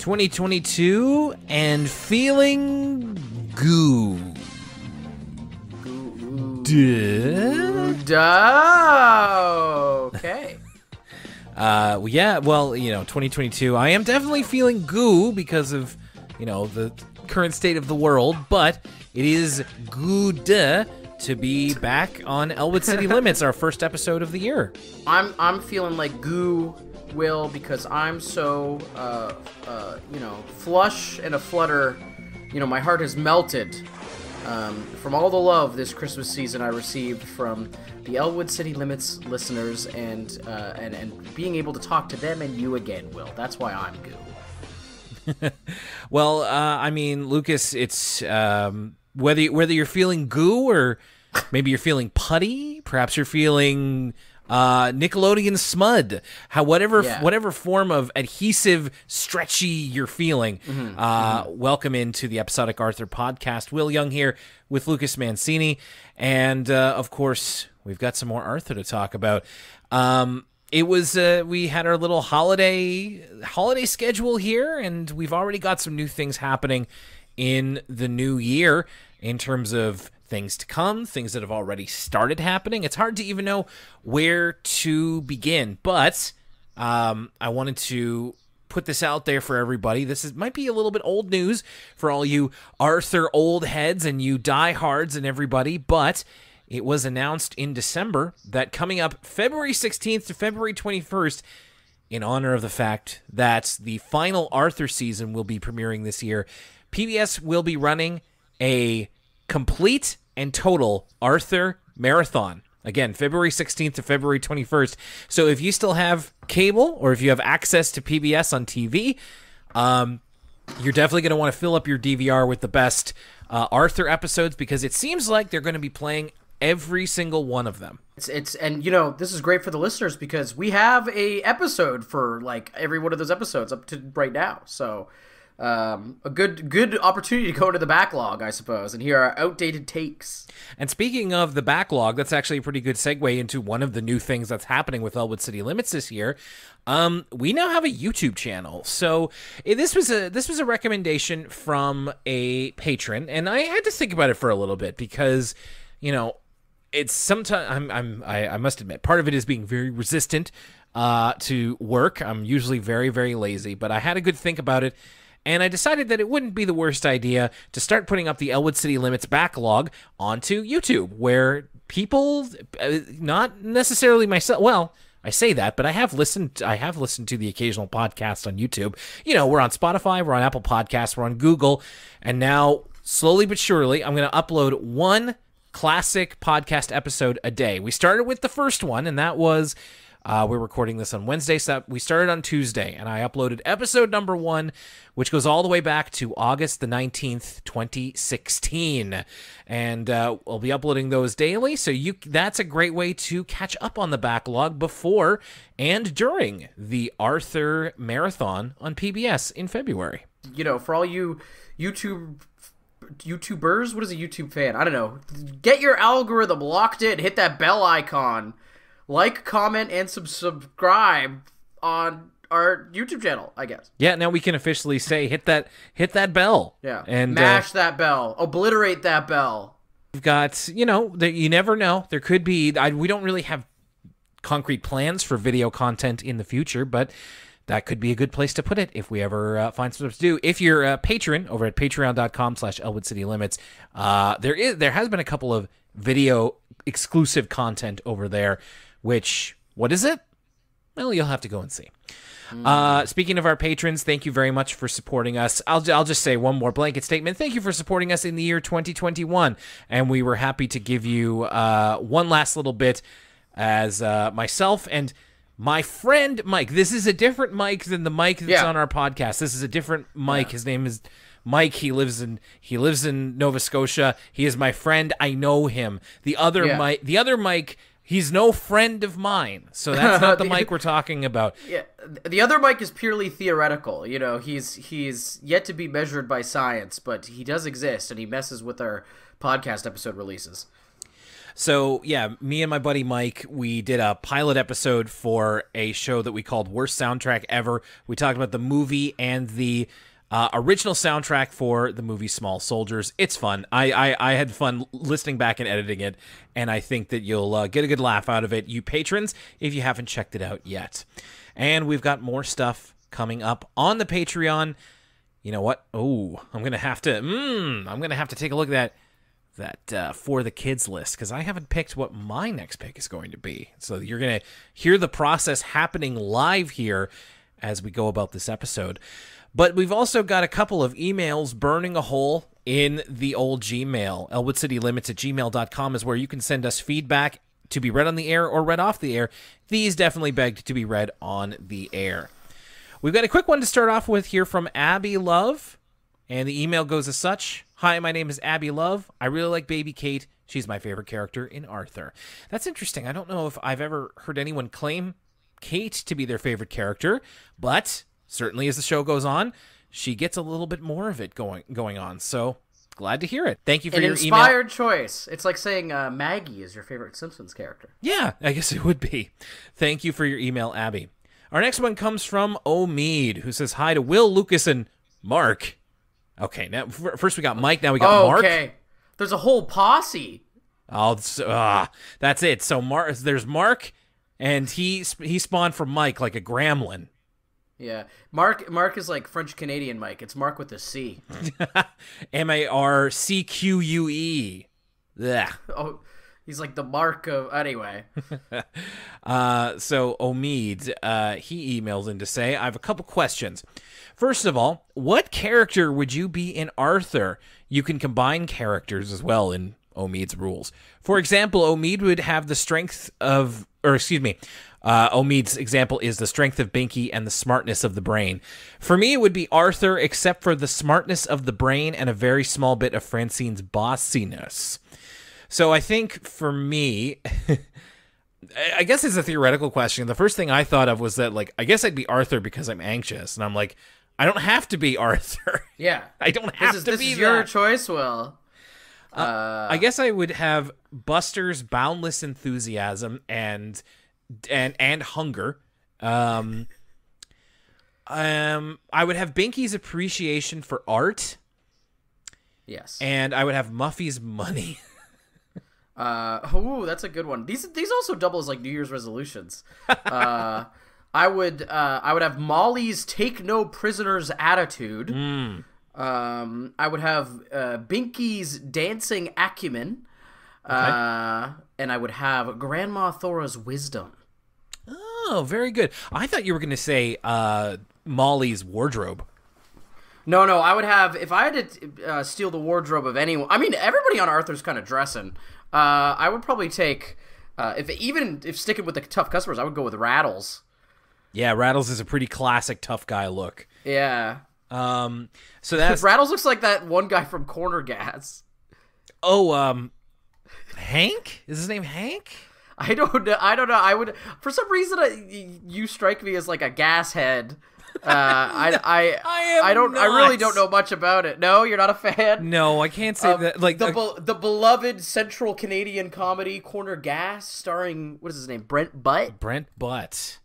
2022 and feeling goo. Okay. Yeah, well, 2022, I am definitely feeling goo because of, the current state of the world, but it is good to be back on Elwood City Limits, our first episode of the year. I'm feeling like goo, Will, because I'm so, flush and a flutter. My heart has melted from all the love this Christmas season I received from the Elwood City Limits listeners, and being able to talk to them and you again, Will. That's why I'm goo. Well, Lucas, it's whether you're feeling goo or maybe you're feeling putty, perhaps you're feeling Nickelodeon smud, whatever form of adhesive, stretchy you're feeling. Welcome into the Episodic Arthur podcast. Will Young here with Lucas Mancini, and of course we've got some more Arthur to talk about. It was we had our little holiday schedule here, and we've already got some new things happening in the new year in terms of things to come, things that have already started happening. It's hard to even know where to begin, but I wanted to put this out there for everybody. Might be a little bit old news for all you Arthur old heads and you diehards and everybody, but it was announced in December that coming up February 16th to February 21st, in honor of the fact that the final Arthur season will be premiering this year, PBS will be running a complete and total Arthur marathon. Again, February 16th to February 21st. So if you still have cable or if you have access to PBS on TV, you're definitely going to want to fill up your DVR with the best Arthur episodes, because it seems like they're going to be playing every single one of them. This is great for the listeners because we have a episode for like every one of those episodes up to right now. So a good opportunity to go into the backlog, I suppose, and hear our outdated takes. And speaking of the backlog, that's actually a pretty good segue into one of the new things that's happening with Elwood City Limits this year. We now have a YouTube channel. So this was a recommendation from a patron, and I had to think about it for a little bit because, it's sometimes I must admit, part of it is being very resistant to work. I'm usually very, very lazy, but I had a good think about it. And I decided that it wouldn't be the worst idea to start putting up the Elwood City Limits backlog onto YouTube, where people, not necessarily myself, well, I say that, but I have listened to the occasional podcast on YouTube. We're on Spotify, we're on Apple Podcasts, we're on Google, and now, slowly but surely, I'm going to upload one classic podcast episode a day. We started with the first one, and that was... we're recording this on Wednesday, so we started on Tuesday, and I uploaded episode number 1, which goes all the way back to August the 19th, 2016. And I'll be uploading those daily, so that's a great way to catch up on the backlog before and during the Arthur Marathon on PBS in February. For all you YouTubers, what is a YouTube fan? I don't know. Get your algorithm locked in, hit that bell icon. Like, comment, and subscribe on our YouTube channel, I guess. Yeah, now we can officially say hit that bell. Yeah, and mash that bell, obliterate that bell. We've got, you never know. There could be. We don't really have concrete plans for video content in the future, but that could be a good place to put it if we ever find stuff to do. If you're a patron over at patreon.com/Elwood City Limits, there has been a couple of video exclusive content over there. Which, what is it? Well, you'll have to go and see. Speaking of our patrons, thank you very much for supporting us. I'll just say one more blanket statement. Thank you for supporting us in the year 2021. And we were happy to give you one last little bit as myself and my friend Mike. This is a different Mike than the Mike that's on our podcast. This is a different Mike. Yeah. His name is Mike. He lives in Nova Scotia. He is my friend. I know him. The other Mike, he's no friend of mine, so that's not the Mike we're talking about. Yeah, the other Mike is purely theoretical. He's yet to be measured by science, but he does exist, and he messes with our podcast episode releases. So, yeah, me and my buddy Mike, we did a pilot episode for a show that we called Worst Soundtrack Ever. We talked about the movie and the original soundtrack for the movie Small Soldiers. It's fun. I had fun listening back and editing it, and I think that you'll get a good laugh out of it, you patrons, if you haven't checked it out yet. And we've got more stuff coming up on the Patreon. You know what? Oh, I'm gonna have to take a look at that for the kids list, because I haven't picked what my next pick is going to be. So you're going to hear the process happening live here as we go about this episode. But we've also got a couple of emails burning a hole in the old Gmail. ElwoodCityLimits@gmail.com is where you can send us feedback to be read on the air or read off the air. These definitely begged to be read on the air. We've got a quick one to start off with here from Abby Love. And the email goes as such. Hi, my name is Abby Love. I really like Baby Kate. She's my favorite character in Arthur. That's interesting. I don't know if I've ever heard anyone claim Kate to be their favorite character, but certainly as the show goes on, she gets a little bit more of it going on. So glad to hear it. Thank you for your email. An inspired choice. It's like saying Maggie is your favorite Simpsons character. Yeah, I guess it would be. Thank you for your email, Abby. Our next one comes from Omeed, who says hi to Will, Lucas, and Mark. Okay, now first we got Mike, now we got Mark. Okay, there's a whole posse. Oh, that's it. So there's Mark, and he spawned from Mike like a gremlin. Yeah, Mark is like French Canadian Mike. It's Mark with a C. MARCQUE. Yeah. Oh, he's like the mark of anyway. So Omid, he emails in to say, I have a couple questions. First of all, what character would you be in Arthur? You can combine characters as well in Omid's rules. For example, Omid would have the strength of, Omid's example is the strength of Binky and the smartness of the brain. For me, it would be Arthur, except for the smartness of the brain and a very small bit of Francine's bossiness. So I think for me, I guess it's a theoretical question. The first thing I thought of was that, like, I guess I'd be Arthur because I'm anxious. And I'm like, I don't have to be Arthur. Yeah. I don't have to be This is your choice, Will. I guess I would have Buster's boundless enthusiasm and hunger. I would have Binky's appreciation for art. Yes. And I would have Muffy's money. That's a good one. These also double as like New Year's resolutions. I would have Molly's take no prisoners attitude. I would have Binky's dancing acumen. And I would have Grandma Thora's wisdom. Oh, very good. I thought you were going to say Molly's wardrobe. No, I would have, if I had to steal the wardrobe of anyone, I mean, everybody on Arthur's kind of dressing. I would probably take, if sticking with the tough customers, I would go with Rattles. Yeah, Rattles is a pretty classic tough guy look. Yeah. So that's Rattles looks like that one guy from Corner Gas. Oh, Hank? Is his name Hank? I don't know. I would, for some reason, you strike me as like a gas head. I really don't know much about it. No, you're not a fan? No, I can't say that. Like the beloved Central Canadian comedy Corner Gas, starring, what is his name? Brent Butt? Brent Butt.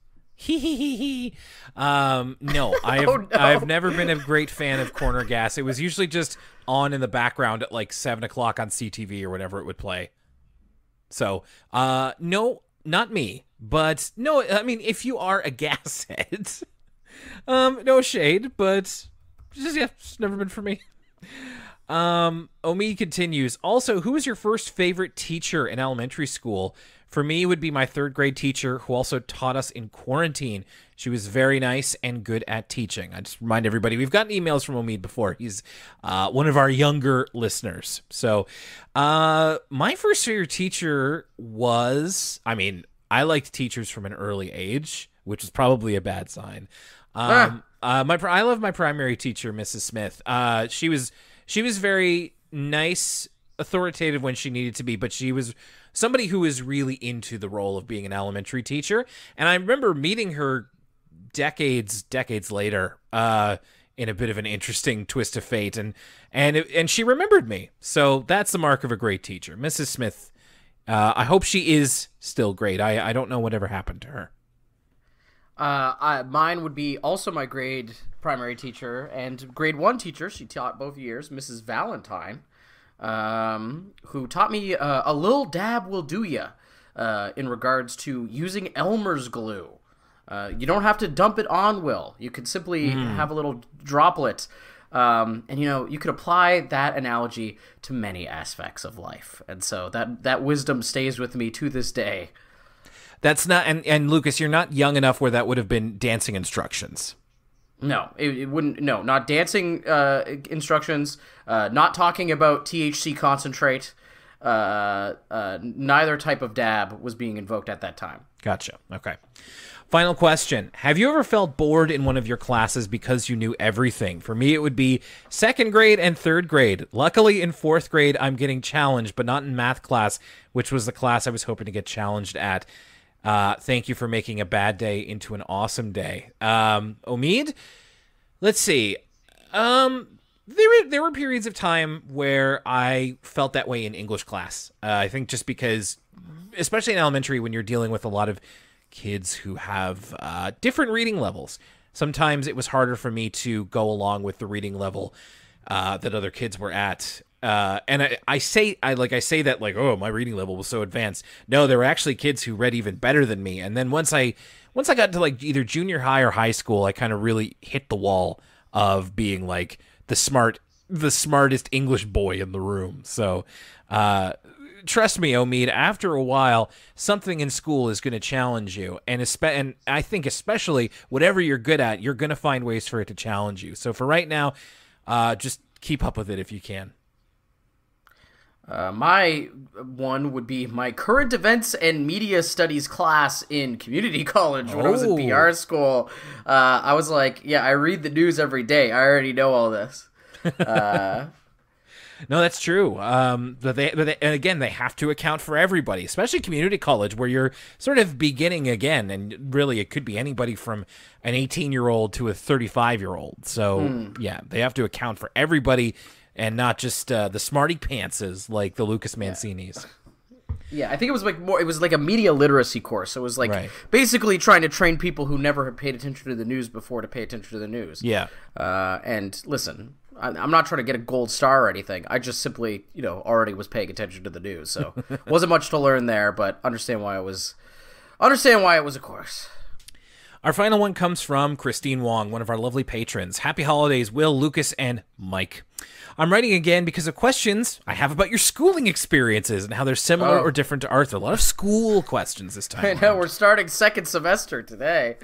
No, I've never been a great fan of Corner Gas. It was usually just on in the background at like 7 o'clock on CTV or whatever it would play. So, no, not me. But no, I mean, if you are a gas head, no shade, but it's never been for me. Omi continues. Also, who was your first favorite teacher in elementary school? For me, it would be my 3rd grade teacher who also taught us in quarantine. She was very nice and good at teaching. I just remind everybody, we've gotten emails from Omid before. He's one of our younger listeners. So my first favorite teacher was, I liked teachers from an early age, which is probably a bad sign. I love my primary teacher, Mrs. Smith. She was very nice, authoritative when she needed to be, but she was somebody who was really into the role of being an elementary teacher. And I remember meeting her decades later in a bit of an interesting twist of fate, and she remembered me. So that's the mark of a great teacher. Mrs. Smith I hope she is still great. I don't know whatever happened to her. Mine would be also my grade primary teacher and grade 1 teacher. She taught both years, Mrs. Valentine, who taught me a little dab will do ya in regards to using Elmer's glue. You don't have to dump it on, Will. You could simply have a little droplet. And, you could apply that analogy to many aspects of life. And so that wisdom stays with me to this day. That's not, and Lucas, you're not young enough where that would have been dancing instructions. No, it wouldn't. No, not dancing instructions. Not talking about THC concentrate. Neither type of dab was being invoked at that time. Gotcha. Okay. Final question. Have you ever felt bored in one of your classes because you knew everything? For me, it would be 2nd grade and 3rd grade. Luckily, in 4th grade, I'm getting challenged, but not in math class, which was the class I was hoping to get challenged at. Thank you for making a bad day into an awesome day. Omid, let's see. There were periods of time where I felt that way in English class. I think just because, especially in elementary, when you're dealing with a lot of kids who have different reading levels, sometimes it was harder for me to go along with the reading level that other kids were at. And I say that like, oh, my reading level was so advanced. No, there were actually kids who read even better than me. And then once I got to like either junior high or high school, I kind of really hit the wall of being like the smartest English boy in the room. So, trust me, Omid, after a while, something in school is going to challenge you. And I think especially whatever you're good at, you're going to find ways for it to challenge you. So for right now, just keep up with it if you can. My one would be my current events and media studies class in community college when I was in PR school. I was like, yeah, I read the news every day. I already know all this. No, that's true. But again, they have to account for everybody, especially community college, where you're sort of beginning again. And really, it could be anybody from an 18-year-old to a 35-year-old. So, yeah, they have to account for everybody and not just the smarty pantses like the Lucas Mancinis. Yeah, I think it was like a media literacy course. So it was like basically trying to train people who never had paid attention to the news before to pay attention to the news. Yeah. And listen, I'm not trying to get a gold star or anything. I just simply, already was paying attention to the news. So wasn't much to learn there, but understand why it was a course. Our final one comes from Christine Wong, one of our lovely patrons. Happy holidays, Will, Lucas, and Mike. I'm writing again because of questions I have about your schooling experiences and how they're similar or different to Arthur. A lot of school questions this time. I know, we're starting second semester today.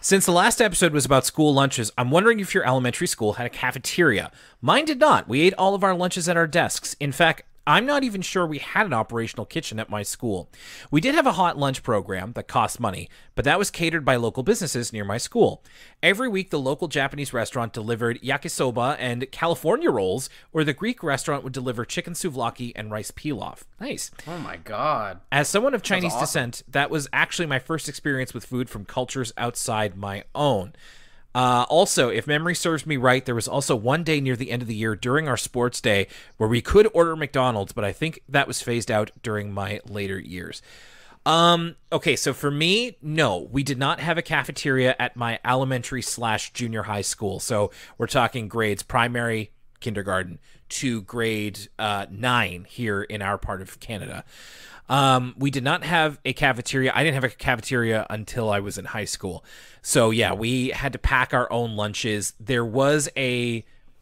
Since the last episode was about school lunches, I'm wondering if your elementary school had a cafeteria. Mine did not. We ate all of our lunches at our desks. In fact, I'm not even sure we had an operational kitchen at my school. We did have a hot lunch program that cost money, but that was catered by local businesses near my school. Every week, the local Japanese restaurant delivered yakisoba and California rolls, or the Greek restaurant would deliver chicken souvlaki and rice pilaf. Nice. Oh my God. As someone of Chinese descent, that was actually my first experience with food from cultures outside my own. Also, if memory serves me right, there was also one day near the end of the year during our sports day where we could order McDonald's, but I think that was phased out during my later years. Okay, so for me, no, we did not have a cafeteria at my elementary/junior high school. So we're talking grades primary, kindergarten to grade 9 here in our part of Canada. We did not have a cafeteria. I didn't have a cafeteria until I was in high school. So yeah, we had to pack our own lunches. There was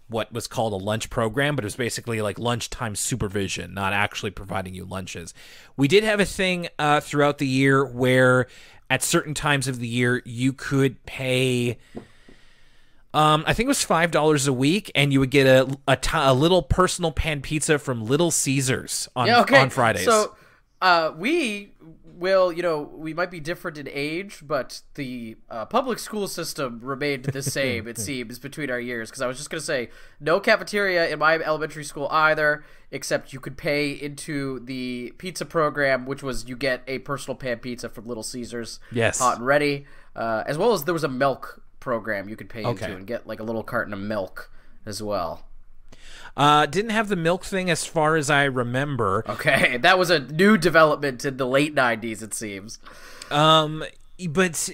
what was called a lunch program, but it was basically like lunchtime supervision, not actually providing you lunches. We did have a thing throughout the year where at certain times of the year you could pay I think it was $5 a week, and you would get a little personal pan pizza from Little Caesars on Fridays. So we will, we might be different in age, but the public school system remained the same, it seems, between our years. Because I was just going to say, no cafeteria in my elementary school either, except you could pay into the pizza program, which was you get a personal pan pizza from Little Caesars, yes, hot and ready, as well as there was a milk program you could pay into and get like a little carton of milk as well. Didn't have the milk thing as far as I remember. Okay, that was a new development in the late 90s, it seems. But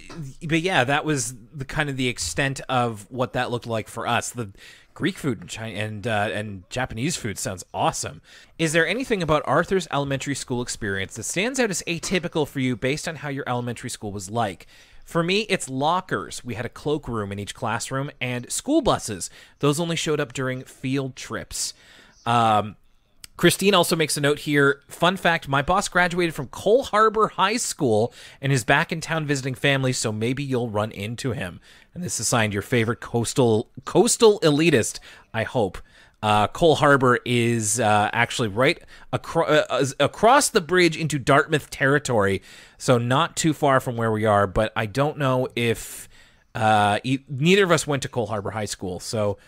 yeah, that was the kind of the extent of what that looked like for us. The Greek food and and Japanese food sounds awesome. Is there anything about Arthur's elementary school experience that stands out as atypical for you based on how your elementary school was like? For me, it's lockers. We had a cloakroom in each classroom, and school buses. Those only showed up during field trips. Christine also makes a note here. Fun fact, my boss graduated from Cole Harbor High School and is back in town visiting family, so maybe you'll run into him. And this is signed your favorite coastal elitist, I hope. Cole Harbor is actually right across the bridge into Dartmouth territory, so not too far from where we are, but I don't know if neither of us went to Cole Harbor High School, so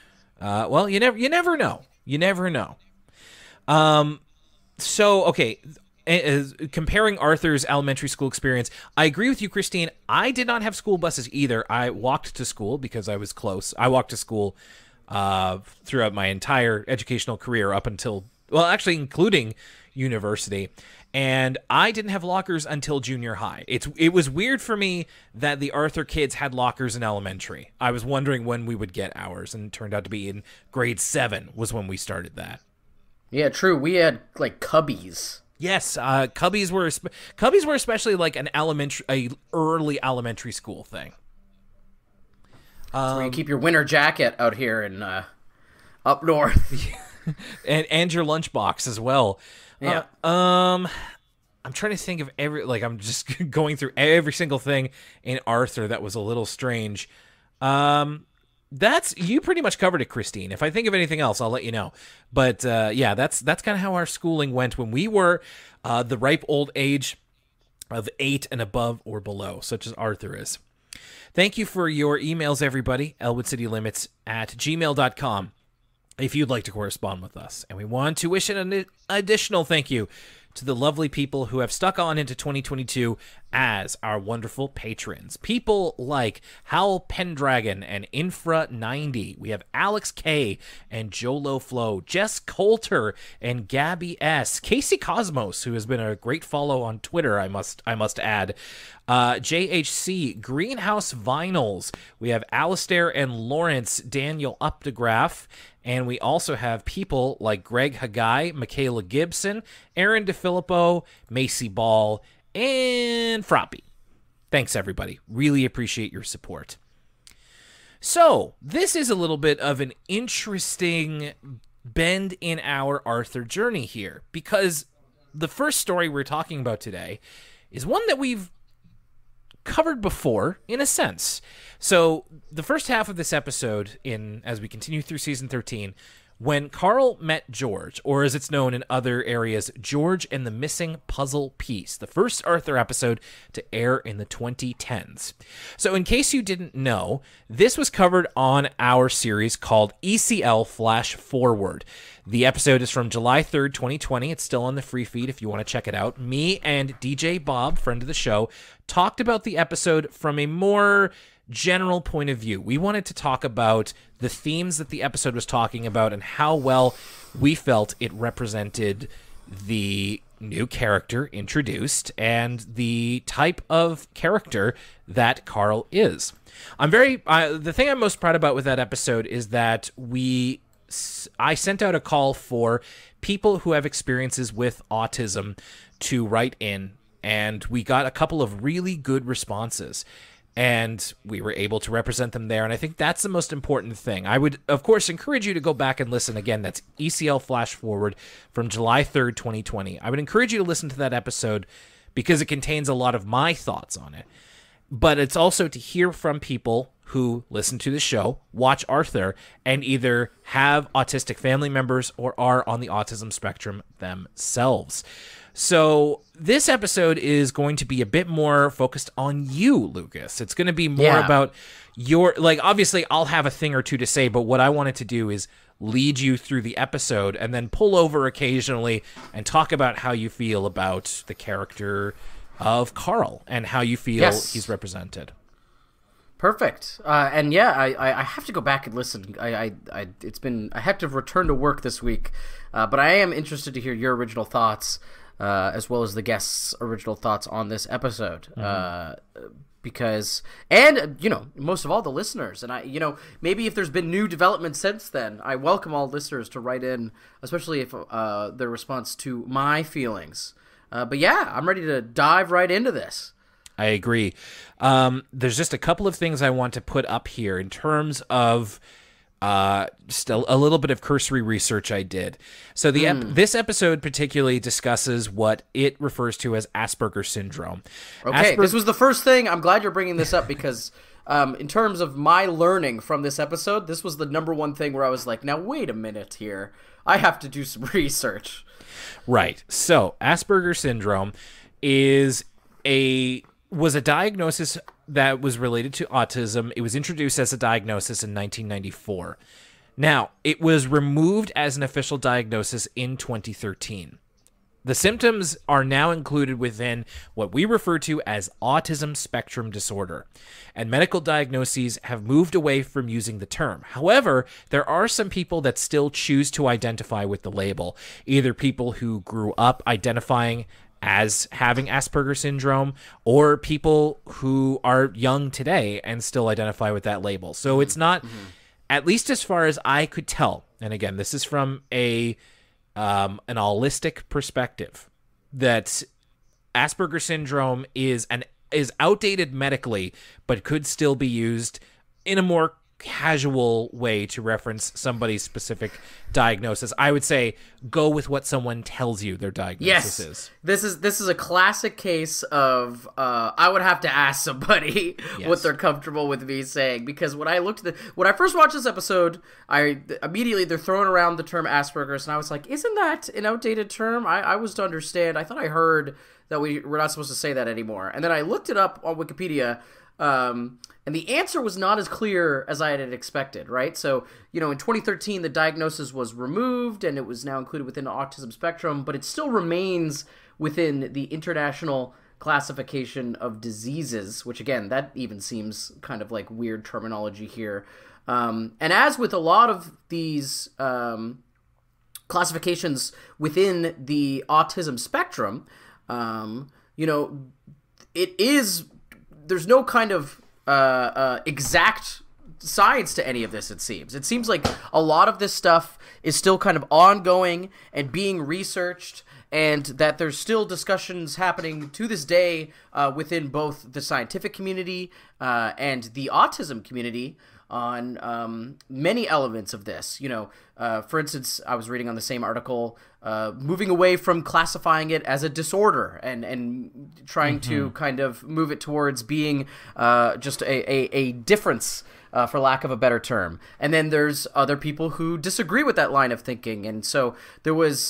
well, you never know. You never know. So, okay, comparing Arthur's elementary school experience, I agree with you, Christine. I did not have school buses either. I walked to school because I was close. I walked to school throughout my entire educational career up until, well, actually including university. And I didn't have lockers until junior high. It was weird for me that the Arthur kids had lockers in elementary. I was wondering when we would get ours, and it turned out to be in grade 7 was when we started that. Yeah, true. We had like cubbies. Yes, cubbies were especially like a early elementary school thing. So you keep your winter jacket out here in up north, and your lunchbox as well. Yeah. I'm trying to think of I'm just going through every single thing in Arthur that was a little strange. You pretty much covered it, Christine. If I think of anything else, I'll let you know. But yeah, that's kind of how our schooling went when we were the ripe old age of 8 and above or below, such as Arthur is. Thank you for your emails, everybody. elwoodcitylimits@gmail.com if you'd like to correspond with us. And we want to wish an additional thank you to the lovely people who have stuck on into 2022 as our wonderful patrons. People like Hal Pendragon and Infra90. We have Alex K and Jolo Flo, Jess Coulter and Gabby S, Casey Cosmos, who has been a great follow on Twitter, I must add. JHC, Greenhouse Vinyls. We have Alistair and Lawrence, Daniel Updegraff. And we also have people like Greg Hagai, Michaela Gibson, Aaron DeFilippo, Macy Ball, and Froppy. Thanks, everybody. Really appreciate your support. So, this is a little bit of an interesting bend in our Arthur journey here, because the first story we're talking about today is one that we've covered before, in a sense. So the first half of this episode, as we continue through season 13, when Carl met George, or as it's known in other areas, George and the Missing Puzzle Piece, the first Arthur episode to air in the 2010s. So in case you didn't know, this was covered on our series called ECL Flash Forward. The episode is from July 3rd, 2020. It's still on the free feed if you want to check it out. Me and DJ Bob, friend of the show, talked about the episode from a more general point of view. We wanted to talk about the themes that the episode was talking about and how well we felt it represented the new character introduced and the type of character that Carl is. The thing I'm most proud about with that episode is that I sent out a call for people who have experiences with autism to write in, and we got a couple of really good responses, and we were able to represent them there, and I think that's the most important thing. I would, of course, encourage you to go back and listen again. That's ECL Flash Forward from July 3rd, 2020. I would encourage you to listen to that episode because it contains a lot of my thoughts on it, but it's also to hear from people who listen to the show, watch Arthur, and either have autistic family members or are on the autism spectrum themselves. So this episode is going to be a bit more focused on you, Lucas. It's going to be more about obviously I'll have a thing or two to say, but what I wanted to do is lead you through the episode and then pull over occasionally and talk about how you feel about the character of Carl and how you feel he's represented. Perfect. And yeah, I have to go back and listen. It's been a hectic return to work this week, but I am interested to hear your original thoughts, as well as the guests' original thoughts on this episode. Because, and, you know, most of all, the listeners. And maybe if there's been new developments since then, I welcome all listeners to write in, especially if their response to my feelings. But yeah, I'm ready to dive right into this. I agree. There's just a couple of things I want to put up here in terms of just a little bit of cursory research I did. So this episode particularly discusses what it refers to as Asperger's syndrome. Okay, this was the first thing. I'm glad you're bringing this up because in terms of my learning from this episode, this was the number one thing where I was like, now wait a minute here. I have to do some research. Right. So Asperger's syndrome was a diagnosis that was related to autism. It was introduced as a diagnosis in 1994. Now, it was removed as an official diagnosis in 2013. The symptoms are now included within what we refer to as autism spectrum disorder, and medical diagnoses have moved away from using the term. However, there are some people that still choose to identify with the label, either people who grew up identifying as having Asperger's syndrome, or people who are young today and still identify with that label. So it's not, at least as far as I could tell, and again, this is from an holistic perspective, that Asperger's syndrome is outdated medically, but could still be used in a more casual way to reference somebody's specific diagnosis. I would say go with what someone tells you their diagnosis is. This is a classic case of I would have to ask somebody what they're comfortable with me saying, because when I first watched this episode, they're throwing around the term Asperger's, and I was like, isn't that an outdated term? I was to understand. I thought I heard that we're not supposed to say that anymore, and then I looked it up on Wikipedia. And the answer was not as clear as I had expected, right? So, in 2013, the diagnosis was removed, and it was now included within the autism spectrum, but it still remains within the International Classification of Diseases, which, again, that even seems kind of like weird terminology here. And as with a lot of these classifications within the autism spectrum, there's no kind of exact science to any of this. It seems like a lot of this stuff is still kind of ongoing and being researched, and that there's still discussions happening to this day within both the scientific community and the autism community on many elements of this. For instance, I was reading on the same article, moving away from classifying it as a disorder and trying to kind of move it towards being just a difference, for lack of a better term. And then there's other people who disagree with that line of thinking. And so there was,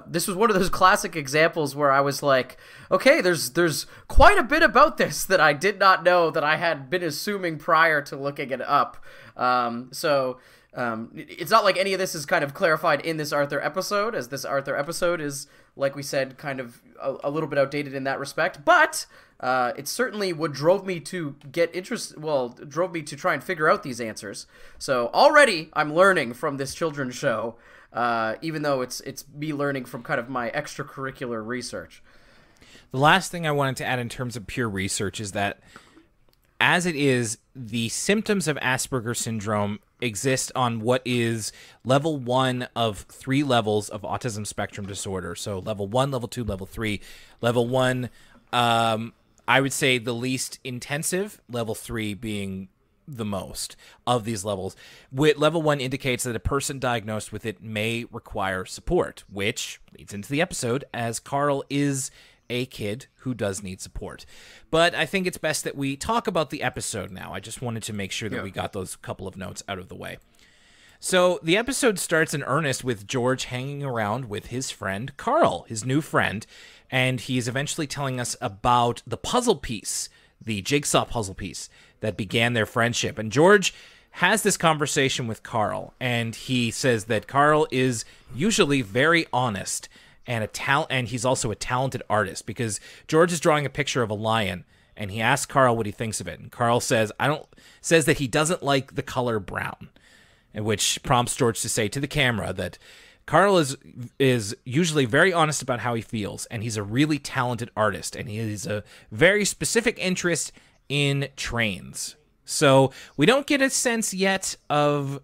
this was one of those classic examples where I was like, okay, there's quite a bit about this that I did not know, that I had been assuming prior to looking it up. It's not like any of this is kind of clarified in this Arthur episode, as this Arthur episode is, like we said, kind of a little bit outdated in that respect, but it certainly what drove me to drove me to try and figure out these answers. So already I'm learning from this children's show, even though it's me learning from kind of my extracurricular research. The last thing I wanted to add in terms of pure research is that, as it is, the symptoms of Asperger's syndrome exist on what is level 1 of 3 levels of autism spectrum disorder. So level 1, level 2, level 3. Level 1, I would say the least intensive, level 3 being the most of these levels. With level 1 indicates that a person diagnosed with it may require support, which leads into the episode, as Carl is a kid who does need support. But I think it's best that we talk about the episode now. I just wanted to make sure that we got those couple of notes out of the way. So the episode starts in earnest with George hanging around with his friend Carl, his new friend, and he's eventually telling us about the puzzle piece, the jigsaw puzzle piece that began their friendship. And George has this conversation with Carl, and he says that Carl is usually very honest, and he's also a talented artist, because George is drawing a picture of a lion, and he asks Carl what he thinks of it. And Carl says that he doesn't like the color brown, and which prompts George to say to the camera that Carl is usually very honest about how he feels, and he's a really talented artist, and he has a very specific interest in trains. So we don't get a sense yet of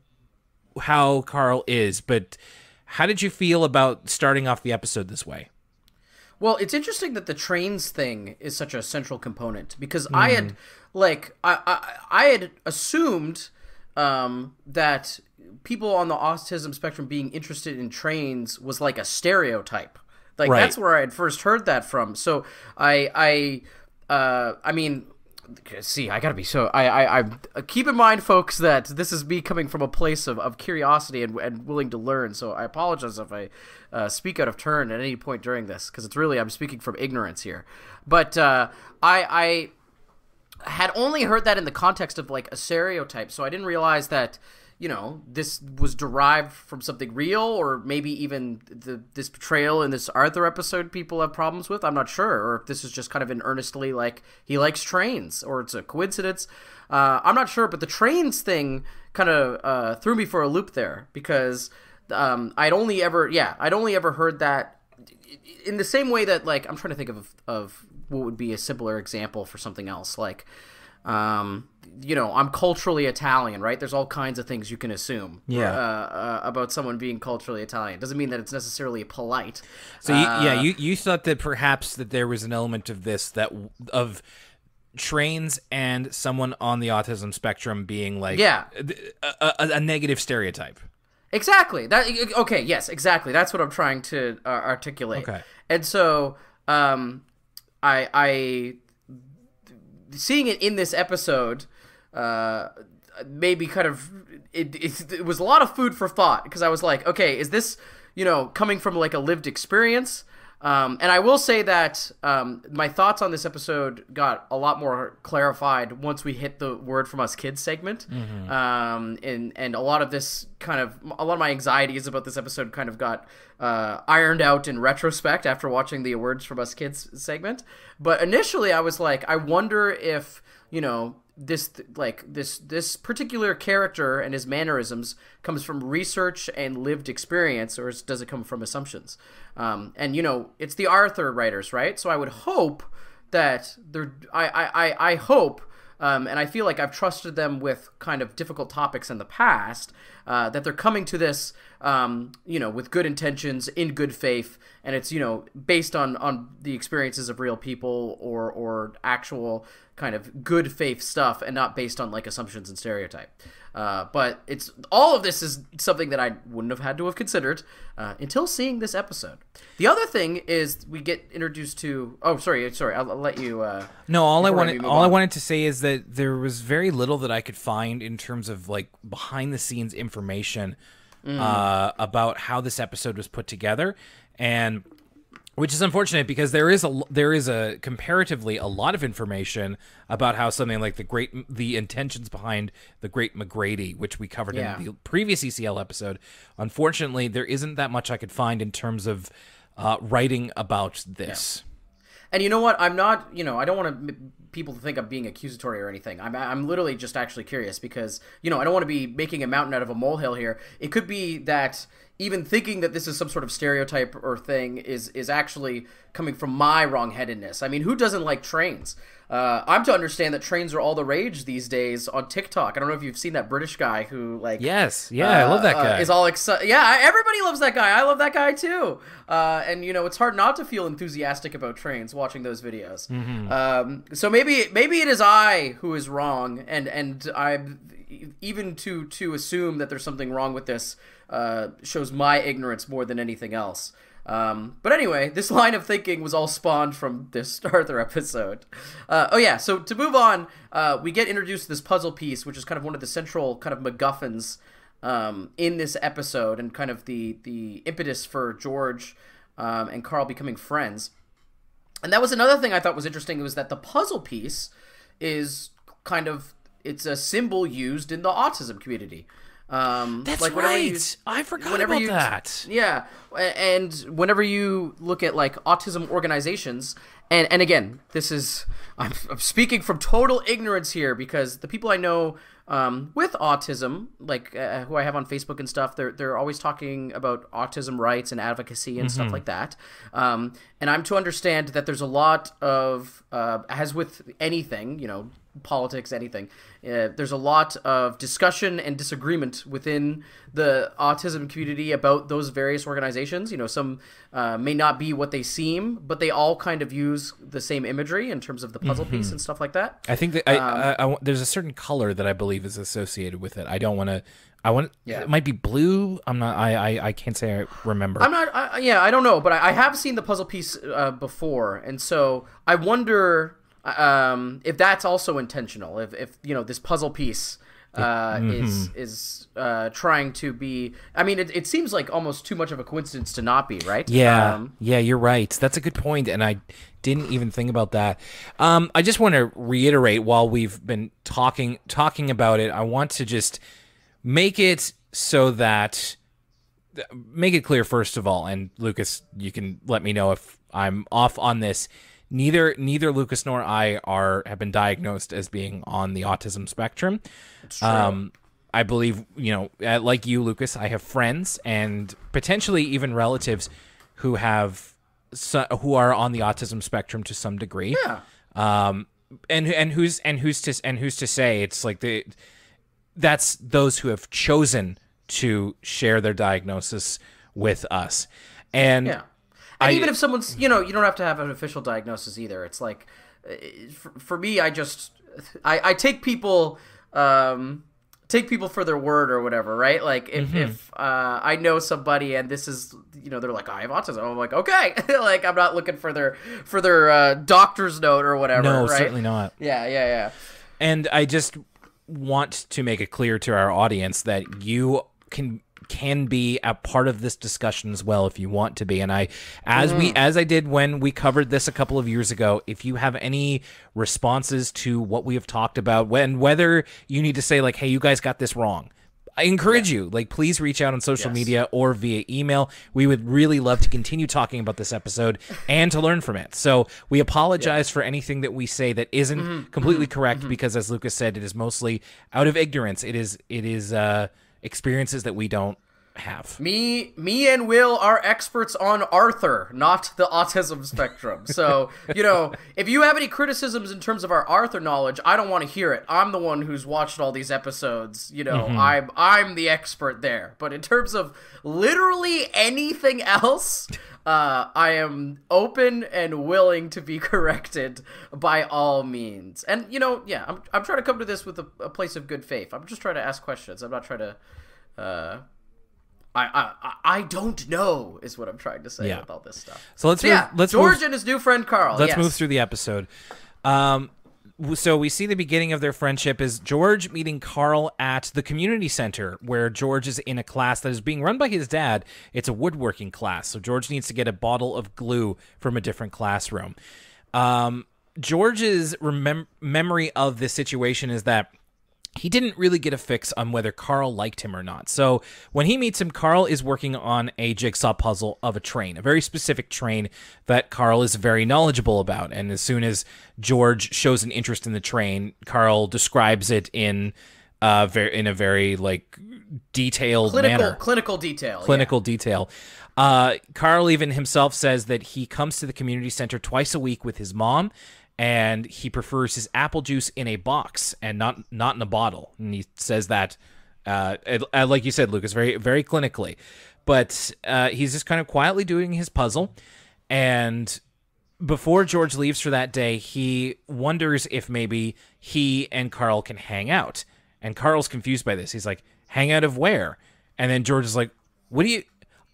how Carl is, but how did you feel about starting off the episode this way? Well, it's interesting that the trains thing is such a central component, because I had I had assumed that people on the autism spectrum being interested in trains was like a stereotype. Like right. That's where I had first heard that from. So I mean, see, I gotta be so. I keep in mind, folks, that this is me coming from a place of curiosity and willing to learn. So I apologize if I speak out of turn at any point during this, because it's really, I'm speaking from ignorance here. But I had only heard that in the context of like a stereotype, so I didn't realize that, you know, this was derived from something real, or maybe even this portrayal in this Arthur episode people have problems with. I'm not sure, or if this is just kind of an earnestly like he likes trains, or it's a coincidence. I'm not sure, but the trains thing kind of threw me for a loop there, because I'd only ever heard that in the same way that, like, I'm trying to think of what would be a simpler example for something else, like. You know, I'm culturally Italian, right? There's all kinds of things you can assume about someone being culturally Italian. Doesn't mean that it's necessarily polite. So you thought that perhaps that there was an element of this, that of trains and someone on the autism spectrum being like a negative stereotype. Exactly. Okay, yes, exactly. That's what I'm trying to articulate. Okay. And so I seeing it in this episode maybe kind of it was a lot of food for thought, because I was like, okay, is this, you know, coming from like a lived experience? And I will say that my thoughts on this episode got a lot more clarified once we hit the Word From Us Kids segment. Mm-hmm. And a lot of my anxieties about this episode kind of got ironed out in retrospect after watching the Words From Us Kids segment. But initially I was like, I wonder if, you know, this particular character and his mannerisms comes from research and lived experience, or does it come from assumptions? And, you know, it's the Arthur writers, right? So I would hope that I hope, and I feel like I've trusted them with kind of difficult topics in the past, that they're coming to this, you know, with good intentions, in good faith, and it's, you know, based on the experiences of real people, or actual kind of good faith stuff, and not based on like assumptions and stereotype. But it's all of this is something that I wouldn't have had to have considered until seeing this episode. The other thing is we get introduced to. Oh, sorry. I'll let you. No, all I wanted to say is that there was very little that I could find in terms of like behind the scenes information about how this episode was put together, and which is unfortunate, because there is a comparatively a lot of information about how something like the intentions behind the Great McGrady, which we covered in the previous ECL episode. Unfortunately, there isn't that much I could find in terms of writing about this. Yeah. And you know what? I'm not, you know, I don't want people to think I'm being accusatory or anything. I'm literally just actually curious, because, you know, I don't want to be making a mountain out of a molehill here. It could be that even thinking that this is some sort of stereotype or thing is actually coming from my wrongheadedness. I mean, who doesn't like trains? I'm to understand that trains are all the rage these days on TikTok. I don't know if you've seen that British guy who, like... Yes, I love that guy. Is all excited. Yeah, everybody loves that guy. I love that guy too. And, you know, it's hard not to feel enthusiastic about trains watching those videos. Mm-hmm. So maybe it is I who is wrong, and I'm... Even to assume that there's something wrong with this shows my ignorance more than anything else. But anyway, this line of thinking was all spawned from this Arthur episode. So to move on, we get introduced to this puzzle piece, which is kind of one of the central kind of MacGuffins in this episode, and kind of the impetus for George and Carl becoming friends. And that was another thing I thought was interesting, was that the puzzle piece is kind of... It's a symbol used in the autism community. That's like right. I forgot about that. Yeah, and whenever you look at like autism organizations, and again, this is I'm speaking from total ignorance here because the people I know with autism, like who I have on Facebook and stuff, they're always talking about autism rights and advocacy and stuff like that. And I'm to understand that there's a lot of, as with anything, you know, politics, anything, there's a lot of discussion and disagreement within the autism community about those various organizations. You know, some may not be what they seem, but they all kind of use the same imagery in terms of the puzzle piece and stuff like that. I think that there's a certain color that I believe is associated with it. I don't want to. It might be blue. I'm not. I can't say I remember. I'm not. I don't know, but I have seen the puzzle piece before, and so I wonder if that's also intentional. If you know, this puzzle piece is trying to be. I mean, it seems like almost too much of a coincidence to not be, right? Yeah, yeah, you're right. That's a good point, and I didn't even think about that. I just want to reiterate while we've been talking about it. I want to just make it so that make it clear first of all, and Lucas, you can let me know if I'm off on this. Neither Lucas nor I have been diagnosed as being on the autism spectrum. It's true. I believe, you know, like you, Lucas, I have friends and potentially even relatives who who are on the autism spectrum to some degree. Yeah. And who's to say it's like that's those who have chosen to share their diagnosis with us. And yeah. And even if someone's, you know, you don't have to have an official diagnosis either. It's like, for me, I take people for their word or whatever, right? Like if I know somebody and this is, you know, they're like, I have autism. I'm like, okay, like I'm not looking for their doctor's note or whatever. No, right? Certainly not. Yeah. And I just want to make it clear to our audience that you can be a part of this discussion as well if you want to be. And as I did when we covered this a couple of years ago, if you have any responses to what we have talked about, whether you need to say like, hey, you guys got this wrong, I encourage you, like, please reach out on social media or via email. We would really love to continue talking about this episode and to learn from it. So we apologize for anything that we say that isn't completely correct because, as Lucas said, it is mostly out of ignorance. It is experiences that we don't have. Me and Will are experts on Arthur, not the autism spectrum. So, you know, if you have any criticisms in terms of our Arthur knowledge, I don't want to hear it. I'm the one who's watched all these episodes. You know, I'm the expert there. But in terms of literally anything else, I am open and willing to be corrected by all means. And, you know, yeah, I'm trying to come to this with a place of good faith. I'm just trying to ask questions. I'm not trying to... I don't know is what I'm trying to say with all this stuff. So let's George and his new friend Carl. Let's move through the episode. So we see the beginning of their friendship is George meeting Carl at the community center where George is in a class that is being run by his dad. It's a woodworking class. So George needs to get a bottle of glue from a different classroom. George's memory of this situation is that he didn't really get a fix on whether Carl liked him or not. So when he meets him, Carl is working on a jigsaw puzzle of a train, a very specific train that Carl is very knowledgeable about. And as soon as George shows an interest in the train, Carl describes it in a very like detailed manner. Clinical detail. Carl even himself says that he comes to the community center twice a week with his mom, and he prefers his apple juice in a box and not in a bottle. And he says that, like you said, Lucas, very, very clinically. But he's just kind of quietly doing his puzzle. And before George leaves for that day, he wonders if maybe he and Carl can hang out. And Carl's confused by this. He's like, hang out of where? And then George is like, what do you...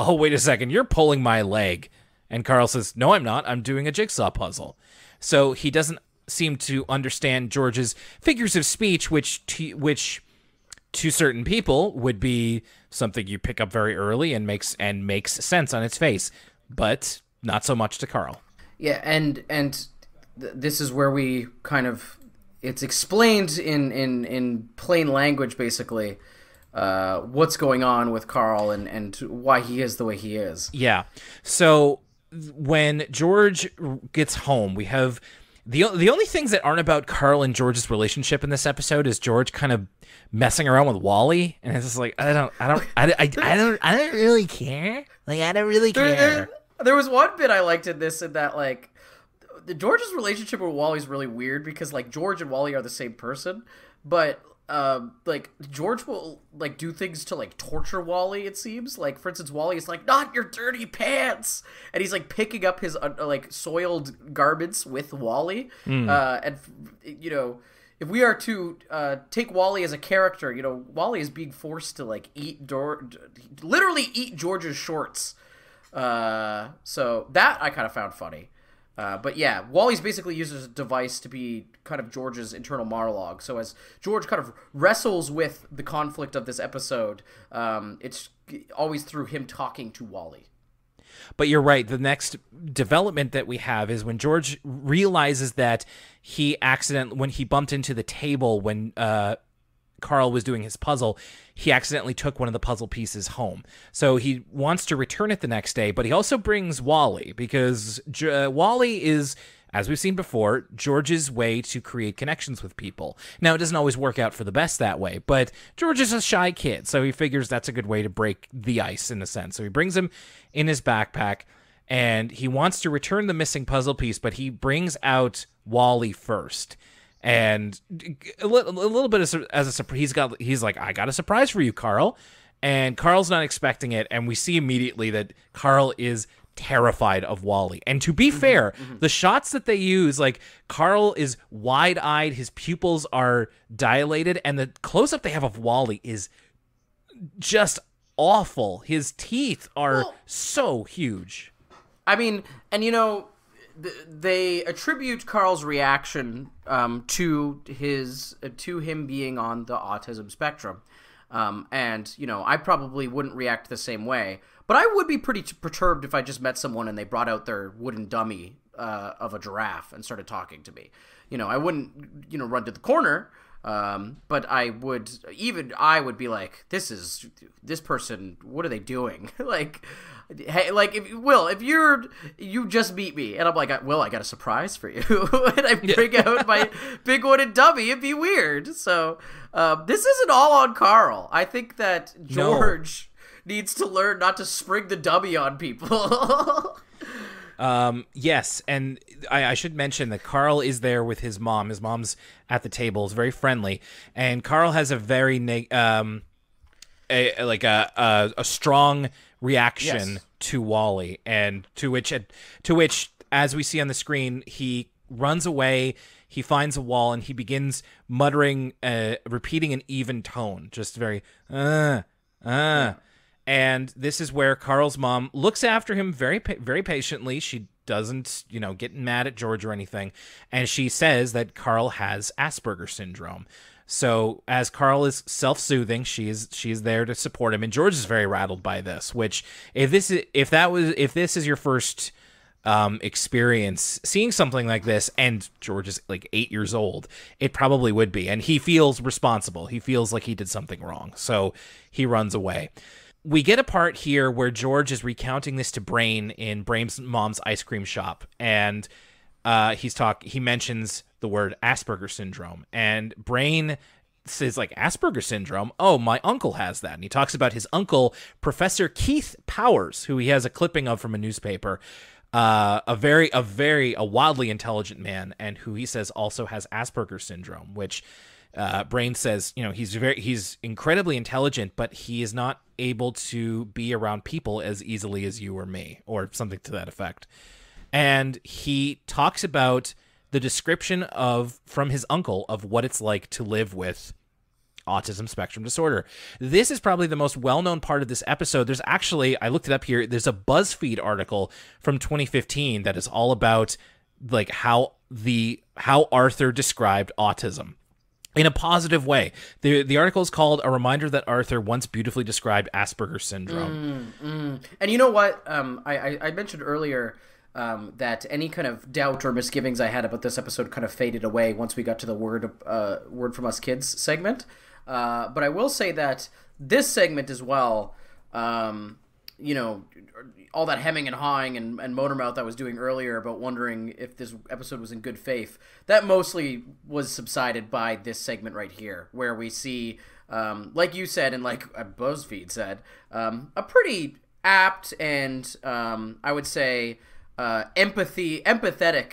Oh, wait a second. You're pulling my leg. And Carl says, no, I'm not. I'm doing a jigsaw puzzle. So he doesn't seem to understand George's figures of speech, which to certain people would be something you pick up very early and makes sense on its face, but not so much to Carl. Yeah, and this is where we kind of it's explained in plain language basically what's going on with Carl and why he is the way he is. Yeah. So when George gets home, we have the only things that aren't about Carl and George's relationship in this episode is George kind of messing around with Wally, and it's just like I don't really care. Like I don't really care. There was one bit I liked in this, in that like George's relationship with Wally is really weird because like George and Wally are the same person, but like George will like do things to like torture Wally. It seems like, for instance, Wally is like, "Not your dirty pants," and he's like picking up his like soiled garments with Wally. And you know, if we are to take Wally as a character, you know, Wally is being forced to like literally eat George's shorts. So that I kind of found funny. But yeah, Wally's basically uses a device to be kind of George's internal monologue. So as George kind of wrestles with the conflict of this episode, it's always through him talking to Wally. But you're right. The next development that we have is when George realizes that when he bumped into the table when Carl was doing his puzzle, he accidentally took one of the puzzle pieces home. So he wants to return it the next day, but he also brings Wally because Wally is, as we've seen before, George's way to create connections with people. Now, it doesn't always work out for the best that way, but George is a shy kid, so he figures that's a good way to break the ice in a sense. So he brings him in his backpack, and he wants to return the missing puzzle piece, but he brings out Wally first. And a little bit as a surprise, he's like, "I got a surprise for you, Carl," and Carl's not expecting it, and we see immediately that Carl is terrified of Wally. And to be fair, the shots that they use, like Carl is wide-eyed, his pupils are dilated, and the close-up they have of Wally is just awful. His teeth are so huge. I mean, and you know, they attribute Carl's reaction to him being on the autism spectrum, and you know, I probably wouldn't react the same way, but I would be pretty perturbed if I just met someone and they brought out their wooden dummy of a giraffe and started talking to me. You know, I wouldn't, you know, run to the corner, but I would be like, this person, what are they doing? Like, hey, like if you just meet me and I'm like, Will, I got a surprise for you, and I bring out my big wooden dummy, it'd be weird. So this isn't all on Carl. I think that George needs to learn not to spring the dummy on people. Yes, and I should mention that Carl is there with his mom. His mom's at the table, is very friendly, and Carl has a very a strong reaction to Wally, and to which, as we see on the screen, he runs away. He finds a wall and he begins muttering, repeating an even tone, just very And this is where Carl's mom looks after him very, very patiently. She doesn't, you know, get mad at George or anything. And she says that Carl has Asperger's syndrome. So as Carl is self-soothing, she's there to support him. And George is very rattled by this, which if this is your first experience seeing something like this, and George is like 8 years old, it probably would be. And he feels responsible. He feels like he did something wrong. So he runs away. We get a part here where George is recounting this to Brain in Brain's mom's ice cream shop, and he mentions the word Asperger's syndrome, and Brain says, like, Asperger's syndrome? Oh, my uncle has that. And he talks about his uncle, Professor Keith Powers, who he has a clipping of from a newspaper, a wildly intelligent man, and who he says also has Asperger's syndrome, which Brain says, you know, he's incredibly intelligent, but he is not able to be around people as easily as you or me, or something to that effect. And he talks about the description from his uncle of what it's like to live with autism spectrum disorder. This is probably the most well-known part of this episode. There's actually, I looked it up here, there's a BuzzFeed article from 2015 that is all about like how Arthur described autism in a positive way. The article is called "A Reminder That Arthur Once Beautifully Described Asperger's Syndrome." And you know what? I mentioned earlier that any kind of doubt or misgivings I had about this episode kind of faded away once we got to the word from us kids segment. But I will say that this segment as well, you know, all that hemming and hawing and Motormouth I was doing earlier about wondering if this episode was in good faith, that mostly was subsided by this segment right here, where we see, like you said and like BuzzFeed said, a pretty apt and I would say empathetic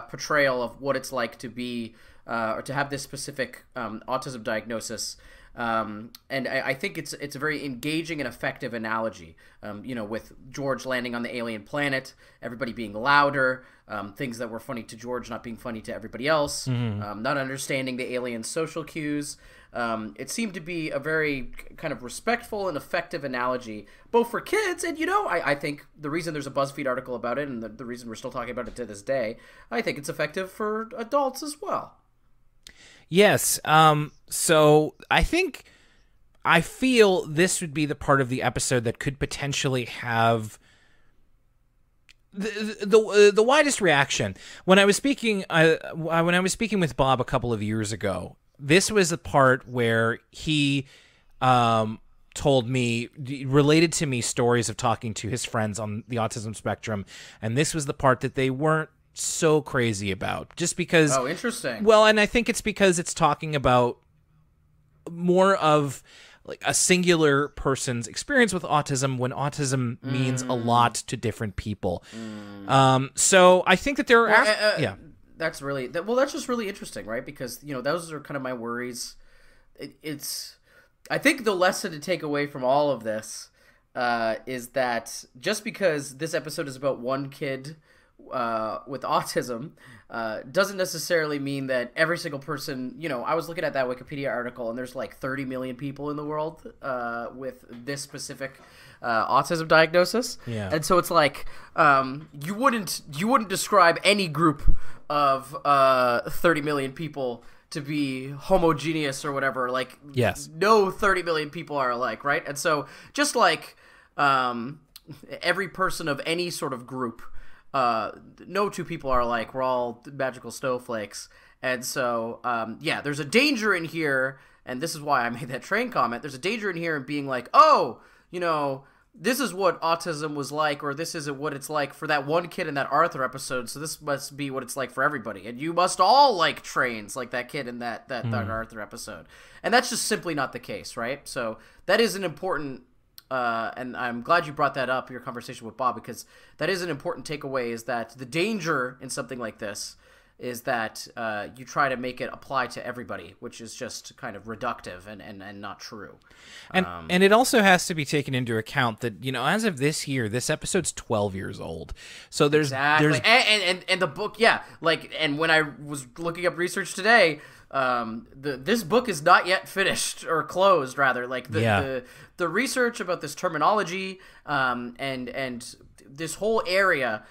portrayal of what it's like to be or to have this specific autism diagnosis. And I think it's a very engaging and effective analogy, you know, with George landing on the alien planet, everybody being louder, things that were funny to George not being funny to everybody else, not understanding the alien social cues. It seemed to be a very kind of respectful and effective analogy, both for kids and, you know, I think the reason there's a BuzzFeed article about it and the reason we're still talking about it to this day, I think it's effective for adults as well. Yes. So I feel this would be the part of the episode that could potentially have the widest reaction. When I was speaking with Bob a couple of years ago, this was the part where he told me, related to me stories of talking to his friends on the autism spectrum, and this was the part that they weren't so crazy about, just because. Oh, interesting. Well, and I think it's because it's talking about more of like a singular person's experience with autism, when autism means a lot to different people. So I think that there are that's just really interesting, right? Because, you know, those are kind of my worries. I think the lesson to take away from all of this is that just because this episode is about one kid with autism doesn't necessarily mean that every single person, you know, I was looking at that Wikipedia article and there's like 30 million people in the world with this specific autism diagnosis. Yeah. And so it's like you wouldn't describe any group of 30 million people to be homogeneous or whatever. Like, yes, no 30 million people are alike, right? And so just like every person of any sort of group, no two people are alike. We're all magical snowflakes. And so, there's a danger in here, and this is why I made that train comment. There's a danger in here in being like, oh, you know, this is what autism was like, or this isn't what it's like for that one kid in that Arthur episode, so this must be what it's like for everybody. And you must all like trains like that kid in that Arthur episode. And that's just simply not the case, right? So that is an important... and I'm glad you brought that up, your conversation with Bob, because that is an important takeaway, is that the danger in something like this is that you try to make it apply to everybody, which is just kind of reductive and not true. And it also has to be taken into account that, you know, as of this year, this episode's 12 years old. So there's... Exactly. And the book, yeah. Like, and when I was looking up research today... this book is not yet finished or closed, rather. Like the research about this terminology and this whole area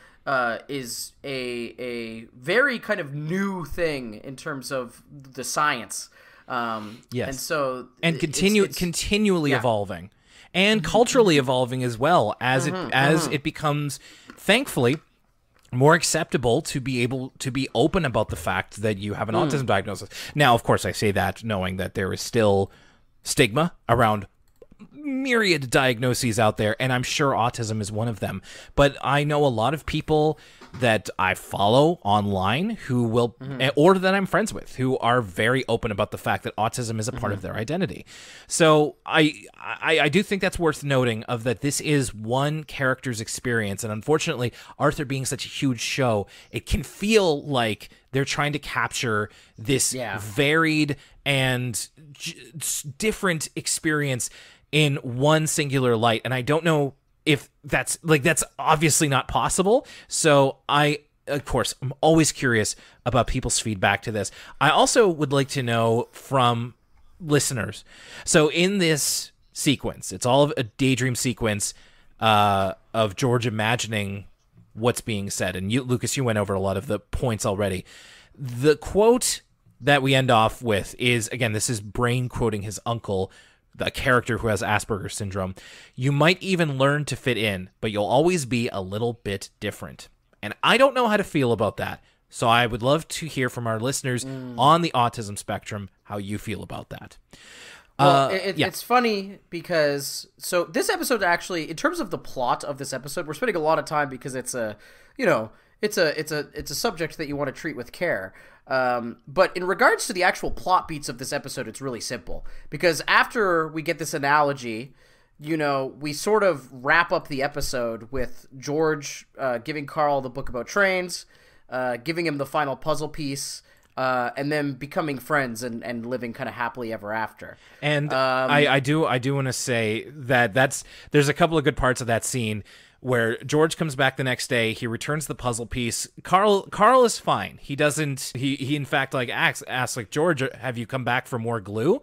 is a very kind of new thing in terms of the science. Yes, and so continually evolving and culturally evolving as well as it becomes, thankfully, more acceptable to be able to be open about the fact that you have an autism diagnosis. Now, of course, I say that knowing that there is still stigma around myriad diagnoses out there, and I'm sure autism is one of them. But I know a lot of people that I follow online who will, or that I'm friends with, who are very open about the fact that autism is a part of their identity. So I do think that's worth noting, of that this is one character's experience, and unfortunately, Arthur being such a huge show, it can feel like they're trying to capture this varied and different experience in one singular light. And I don't know if that's obviously not possible. So of course, I'm always curious about people's feedback to this. I also would like to know from listeners. So in this sequence, it's all of a daydream sequence of George imagining what's being said. And you, Lucas, you went over a lot of the points already. The quote that we end off with is, again, this is Brain quoting his uncle, the character who has Asperger's syndrome. "You might even learn to fit in, but you'll always be a little bit different." And I don't know how to feel about that. So I would love to hear from our listeners on the autism spectrum how you feel about that. Well, it's funny because so this episode actually, in terms of the plot of this episode, we're spending a lot of time because it's a, it's a subject that you want to treat with care. But in regards to the actual plot beats of this episode, it's really simple because after we get this analogy, we sort of wrap up the episode with George giving Carl the book about trains, giving him the final puzzle piece. And then becoming friends and living kind of happily ever after. And I do want to say that there's a couple of good parts of that scene where George comes back the next day. He returns the puzzle piece. Carl is fine. He doesn't. He in fact like asks like, George, have you come back for more glue?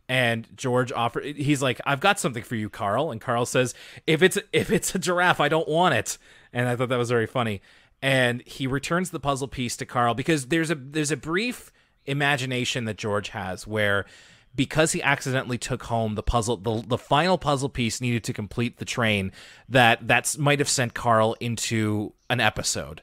And George he's like, I've got something for you, Carl. And Carl says, if it's a giraffe, I don't want it. And I thought that was very funny. And he returns the puzzle piece to Carl because there's a brief imagination that George has where, because he accidentally took home the final puzzle piece needed to complete the train, that might have sent Carl into an episode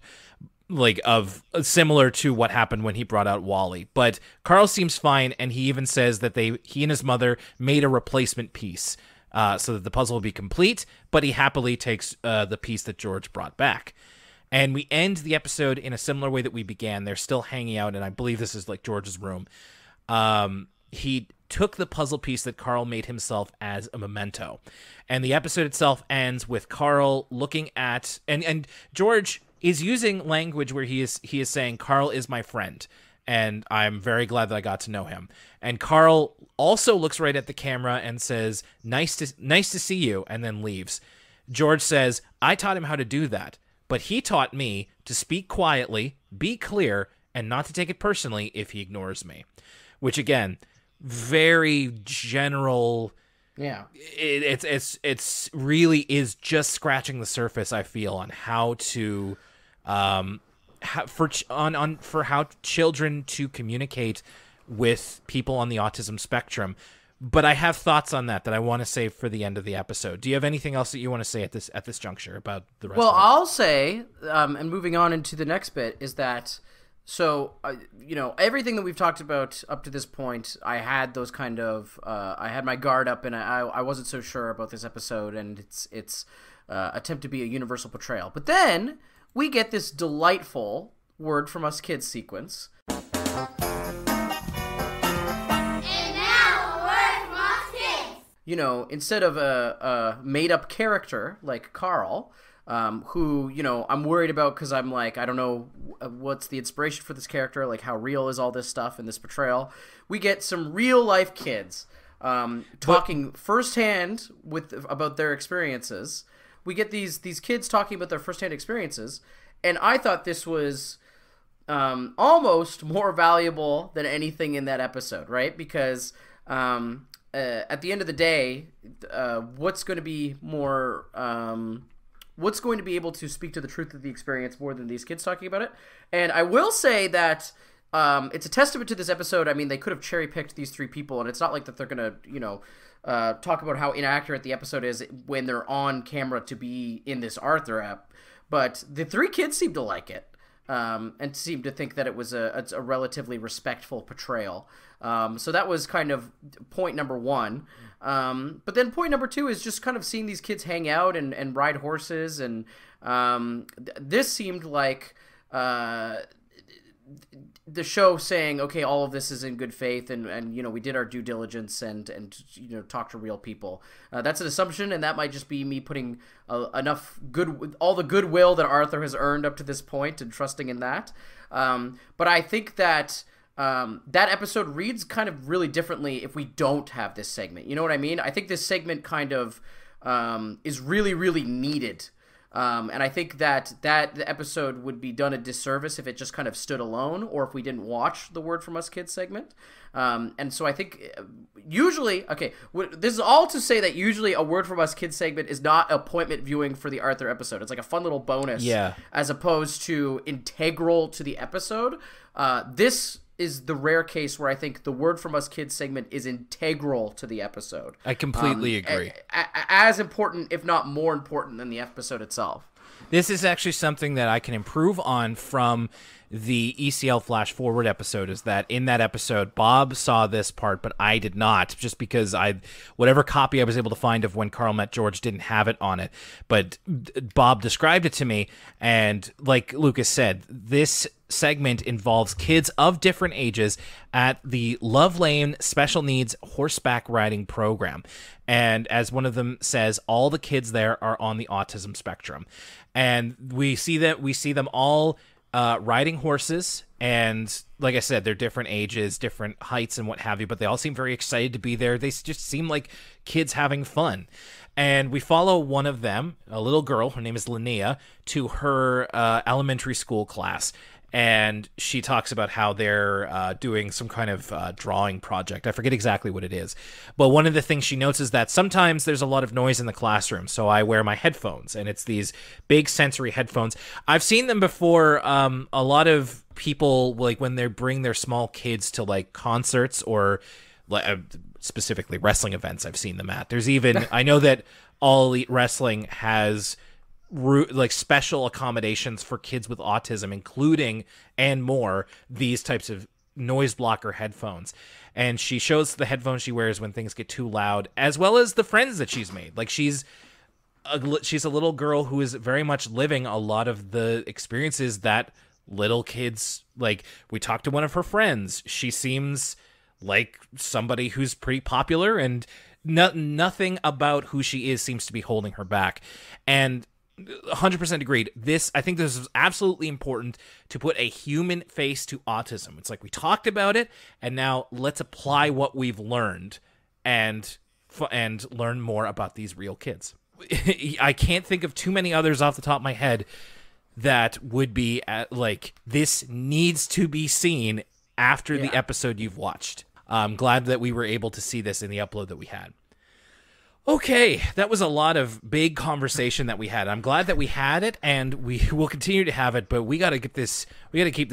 like of similar to what happened when he brought out Wally. But Carl seems fine, and he even says that he and his mother made a replacement piece so that the puzzle will be complete. But he happily takes the piece that George brought back. And we end the episode in a similar way that we began. They're still hanging out, and I believe this is like George's room. He took the puzzle piece that Carl made himself as a memento. And the episode itself ends with Carl looking at... And George is using language where he is saying, Carl is my friend, and I'm very glad that I got to know him. And Carl also looks right at the camera and says, nice to see you, and then leaves. George says, I taught him how to do that. But he taught me to speak quietly, be clear, and not to take it personally if he ignores me. Which, again, very general. Yeah. It's really is just scratching the surface, I feel, on how to for how children to communicate with people on the autism spectrum. But I have thoughts on that I want to save for the end of the episode. Do you have anything else that you want to say at this juncture about the rest of it? Well, I'll say, and moving on into the next bit, is that, so, everything that we've talked about up to this point, I had those kind of, I had my guard up, and I wasn't so sure about this episode and its attempt to be a universal portrayal. But then we get this delightful Word From Us Kids sequence. Instead of a made-up character like Carl, who, I'm worried about because I'm like, I don't know what's the inspiration for this character, like how real is all this stuff in this portrayal. We get some real-life kids talking firsthand about their experiences. We get these kids talking about their firsthand experiences, and I thought this was almost more valuable than anything in that episode, right? Because... at the end of the day, what's going to be able to speak to the truth of the experience more than these kids talking about it? And I will say that it's a testament to this episode. I mean, they could have cherry-picked these three people, and it's not like that they're going to, talk about how inaccurate the episode is when they're on camera to be in this Arthur app. But the three kids seem to like it. And seemed to think that it was a relatively respectful portrayal. So that was kind of point number one. But then point number two is just kind of seeing these kids hang out and ride horses. And this seemed like the show saying, okay, all of this is in good faith, and we did our due diligence and talk to real people. That's an assumption, and that might just be me putting all the goodwill that Arthur has earned up to this point and trusting in that. But I think that that episode reads kind of really differently if we don't have this segment. You know what I mean? I think this segment kind of is really, really needed. And I think that the episode would be done a disservice if it just kind of stood alone, or if we didn't watch the Word From Us Kids segment. And so I think usually, this is all to say that usually a Word From Us Kids segment is not appointment viewing for the Arthur episode. It's like a fun little bonus, as opposed to integral to the episode. This is the rare case where I think the Word From Us Kids segment is integral to the episode. I completely agree. As important, if not more important, than the episode itself. This is actually something that I can improve on from the ECL Flash Forward episode, is that in that episode, Bob saw this part, but I did not, just because whatever copy I was able to find of When Carl Met George didn't have it on it. But Bob described it to me, and like Lucas said, this segment involves kids of different ages at the Love Lane Special Needs Horseback Riding Program. And as one of them says, all the kids there are on the autism spectrum. And we see them all riding horses, and like I said, they're different ages, different heights, and what have you, but they all seem very excited to be there. They just seem like kids having fun. And we follow one of them, a little girl, her name is Linnea, to her elementary school class. And she talks about how they're doing some kind of drawing project. I forget exactly what it is. But one of the things she notes is that sometimes there's a lot of noise in the classroom, so I wear my headphones, and it's these big sensory headphones. I've seen them before. A lot of people, like when they bring their small kids to like concerts or specifically wrestling events, I've seen them at. There's even, I know that All Elite Wrestling has like special accommodations for kids with autism, including and more these types of noise blocker headphones. And she shows the headphones she wears when things get too loud, as well as the friends that she's made. Like she's a little girl who is very much living a lot of the experiences that little kids, like we talked to one of her friends. She seems like somebody who's pretty popular, and nothing about who she is seems to be holding her back. And 100% agreed. I think this is absolutely important, to put a human face to autism. It's like we talked about it, and now let's apply what we've learned and learn more about these real kids. I can't think of too many others off the top of my head that would be like, this needs to be seen after the episode you've watched. I'm glad that we were able to see this in the upload that we had. Okay, that was a lot of big conversation that we had. I'm glad that we had it, and we will continue to have it, but we got to keep this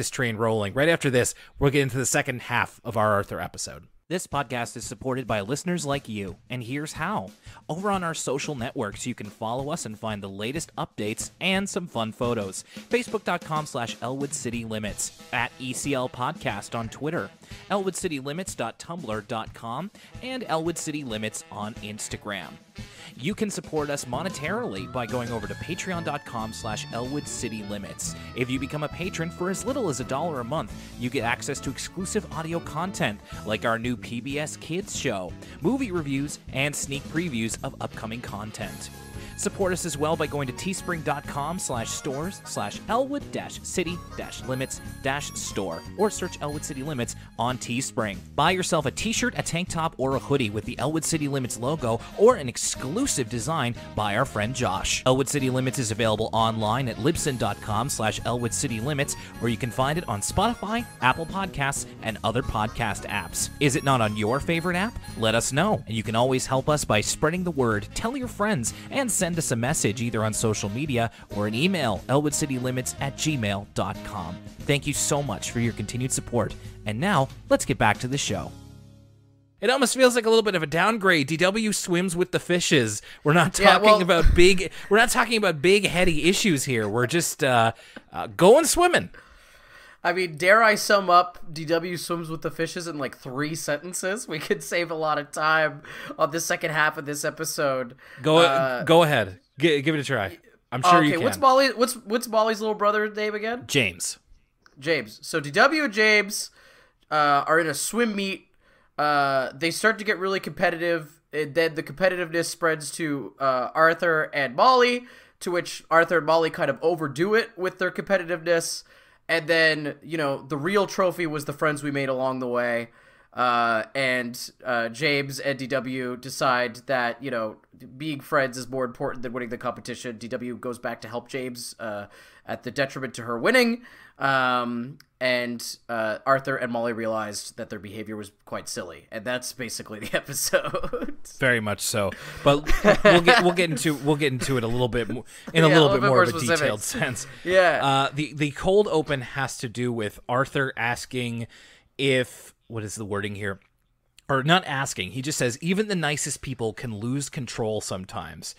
train rolling. Right after this, we'll get into the second half of our Arthur episode. This podcast is supported by listeners like you, and here's how. Over on our social networks, you can follow us and find the latest updates and some fun photos. Facebook.com/Elwood City Limits, at ECL Podcast on Twitter, ElwoodCityLimits.tumblr.com, and Elwood City Limits on Instagram. You can support us monetarily by going over to patreon.com/Elwood City Limits. If you become a patron for as little as $1 a month, you get access to exclusive audio content like our new PBS Kids show, movie reviews, and sneak previews of upcoming content. Support us as well by going to teespring.com/stores/Elwood-City-Limits-store, or search Elwood City Limits on Teespring. Buy yourself a t-shirt, a tank top, or a hoodie with the Elwood City Limits logo, or an exclusive design by our friend Josh. Elwood City Limits is available online at libsyn.com/Elwood City Limits, or you can find it on Spotify, Apple Podcasts, and other podcast apps. Is it not on your favorite app? Let us know, and you can always help us by spreading the word, tell your friends, and send us a message either on social media or an email, elwoodcitylimits@gmail.com. Thank you so much for your continued support. And now, let's get back to the show. It almost feels like a little bit of a downgrade. DW swims with the fishes. We're not talking about big. We're not talking about big heady issues here. We're just going swimming. I mean, dare I sum up DW swims with the fishes in like 3 sentences? We could save a lot of time on the second half of this episode. Go ahead. Give it a try. I'm sure you can. What's Molly's little brother's name again? James. So DW and James are in a swim meet. They start to get really competitive, and then the competitiveness spreads to Arthur and Molly, to which Arthur and Molly kind of overdo it with their competitiveness. And then, the real trophy was the friends we made along the way. And James and DW decide that, being friends is more important than winning the competition. DW goes back to help James at the detriment to her winning. And Arthur and Molly realized that their behavior was quite silly. And that's basically the episode. Very much so. But we'll get into it a little bit more, in a little bit more of a detailed sense. Yeah. The cold open has to do with Arthur asking if, what is the wording here? Or not asking. He just says, even the nicest people can lose control sometimes.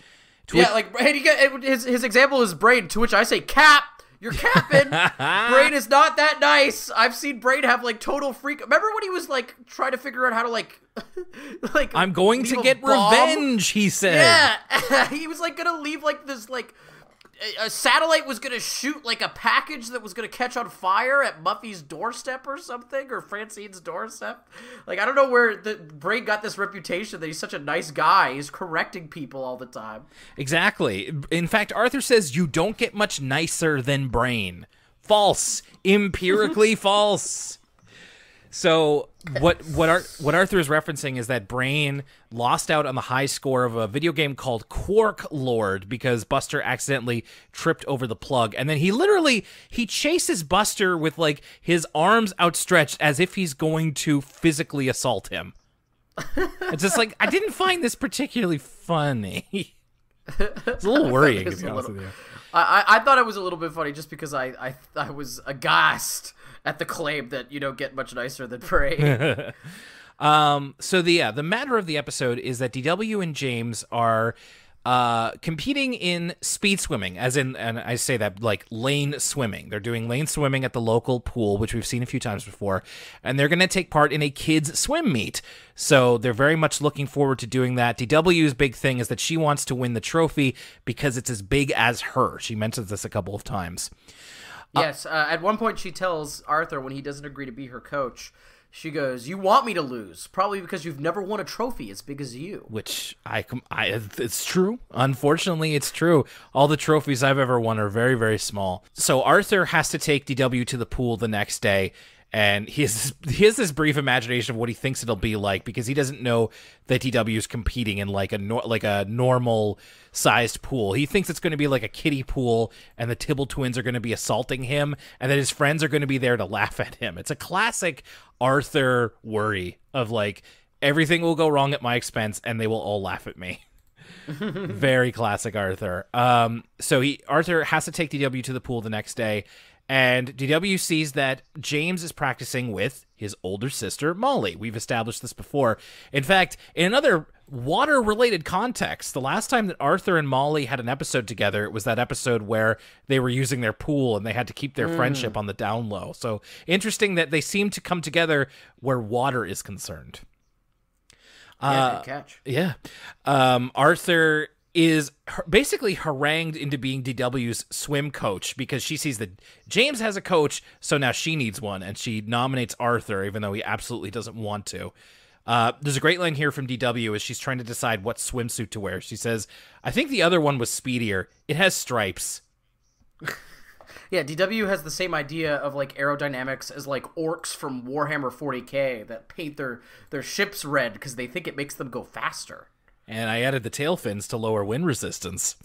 His example is Braid, to which I say, Cap! You're capping! Braid is not that nice! I've seen Braid have, like, total freak... Remember when he was, like, trying to figure out how to, like... like I'm going to get revenge, he said. Yeah! He was, like, gonna leave, like, this, like... A satellite was gonna shoot, like, a package that was gonna catch on fire at Muffy's doorstep or something, or Francine's doorstep. Like, I don't know where Braid got this reputation that he's such a nice guy. He's correcting people all the time. Exactly. In fact, Arthur says you don't get much nicer than Brain. False. Empirically false. So what Arthur is referencing is that Brain lost out on the high score of a video game called Quark Lord because Buster accidentally tripped over the plug. And then he chases Buster with, like, his arms outstretched as if he's going to physically assault him. It's just like, I didn't find this particularly funny. It's a little worrying, to be honest with you. I thought it was a little bit funny just because I was aghast at the claim that you don't get much nicer than Braid. So the matter of the episode is that DW and James are competing in speed swimming, as in, and I say that like lane swimming. They're doing lane swimming at the local pool, which we've seen a few times before, and they're going to take part in a kids swim meet. So they're very much looking forward to doing that. DW's big thing is that she wants to win the trophy because it's as big as her. She mentions this a couple of times. Yes, at one point she tells Arthur when he doesn't agree to be her coach, she goes, "You want me to lose, probably because you've never won a trophy as big as you." Which it's true. Unfortunately, it's true. All the trophies I've ever won are very, very small. So Arthur has to take DW to the pool the next day, and he has this brief imagination of what he thinks it'll be like because he doesn't know that DW is competing in like a normal sized pool. He thinks it's going to be like a kiddie pool, and the Tibble twins are going to be assaulting him, and that his friends are going to be there to laugh at him. It's a classic Arthur worry of like, everything will go wrong at my expense, and they will all laugh at me. Very classic Arthur. So Arthur has to take DW to the pool the next day, and DW sees that James is practicing with his older sister, Molly. We've established this before. In fact, in another water-related context, the last time that Arthur and Molly had an episode together, it was that episode where they were using their pool and they had to keep their friendship on the down low. So interesting that they seem to come together where water is concerned. Yeah, good catch. Yeah. Arthur is basically harangued into being DW's swim coach because she sees that James has a coach, so now she needs one, and she nominates Arthur, even though he absolutely doesn't want to. There's a great line here from DW as she's trying to decide what swimsuit to wear. She says, "I think the other one was speedier. It has stripes." Yeah, DW has the same idea of like aerodynamics as like orcs from Warhammer 40k that paint their ships red because they think it makes them go faster. And I added the tail fins to lower wind resistance.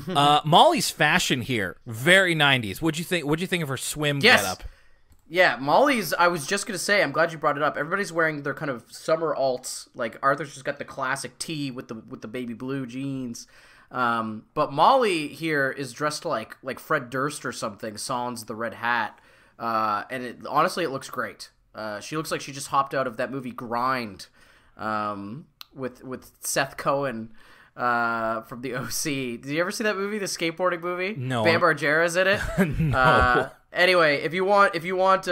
Molly's fashion here, very 90s. What'd you think of her swim getup? Yeah, Molly's, I was just going to say, I'm glad you brought it up. Everybody's wearing their kind of summer alts. Like, Arthur's just got the classic tee with the baby blue jeans. But Molly here is dressed like Fred Durst or something, sans the red hat. And honestly, it looks great. She looks like she just hopped out of that movie Grind with Seth Cohen from the OC. Did you ever see that movie, the skateboarding movie? No. Bam Margera's in it? No. Anyway, if you want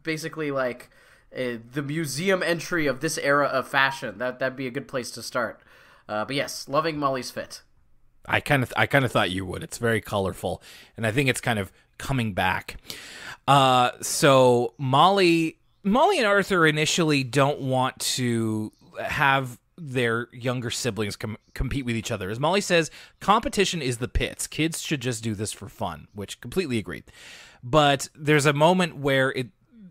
basically like the museum entry of this era of fashion, that'd be a good place to start. But yes, loving Molly's fit. I kind of thought you would. It's very colorful, and I think it's kind of coming back. So Molly and Arthur initially don't want to have their younger siblings compete with each other. As Molly says, competition is the pits. Kids should just do this for fun, which completely agreed. But there's a moment where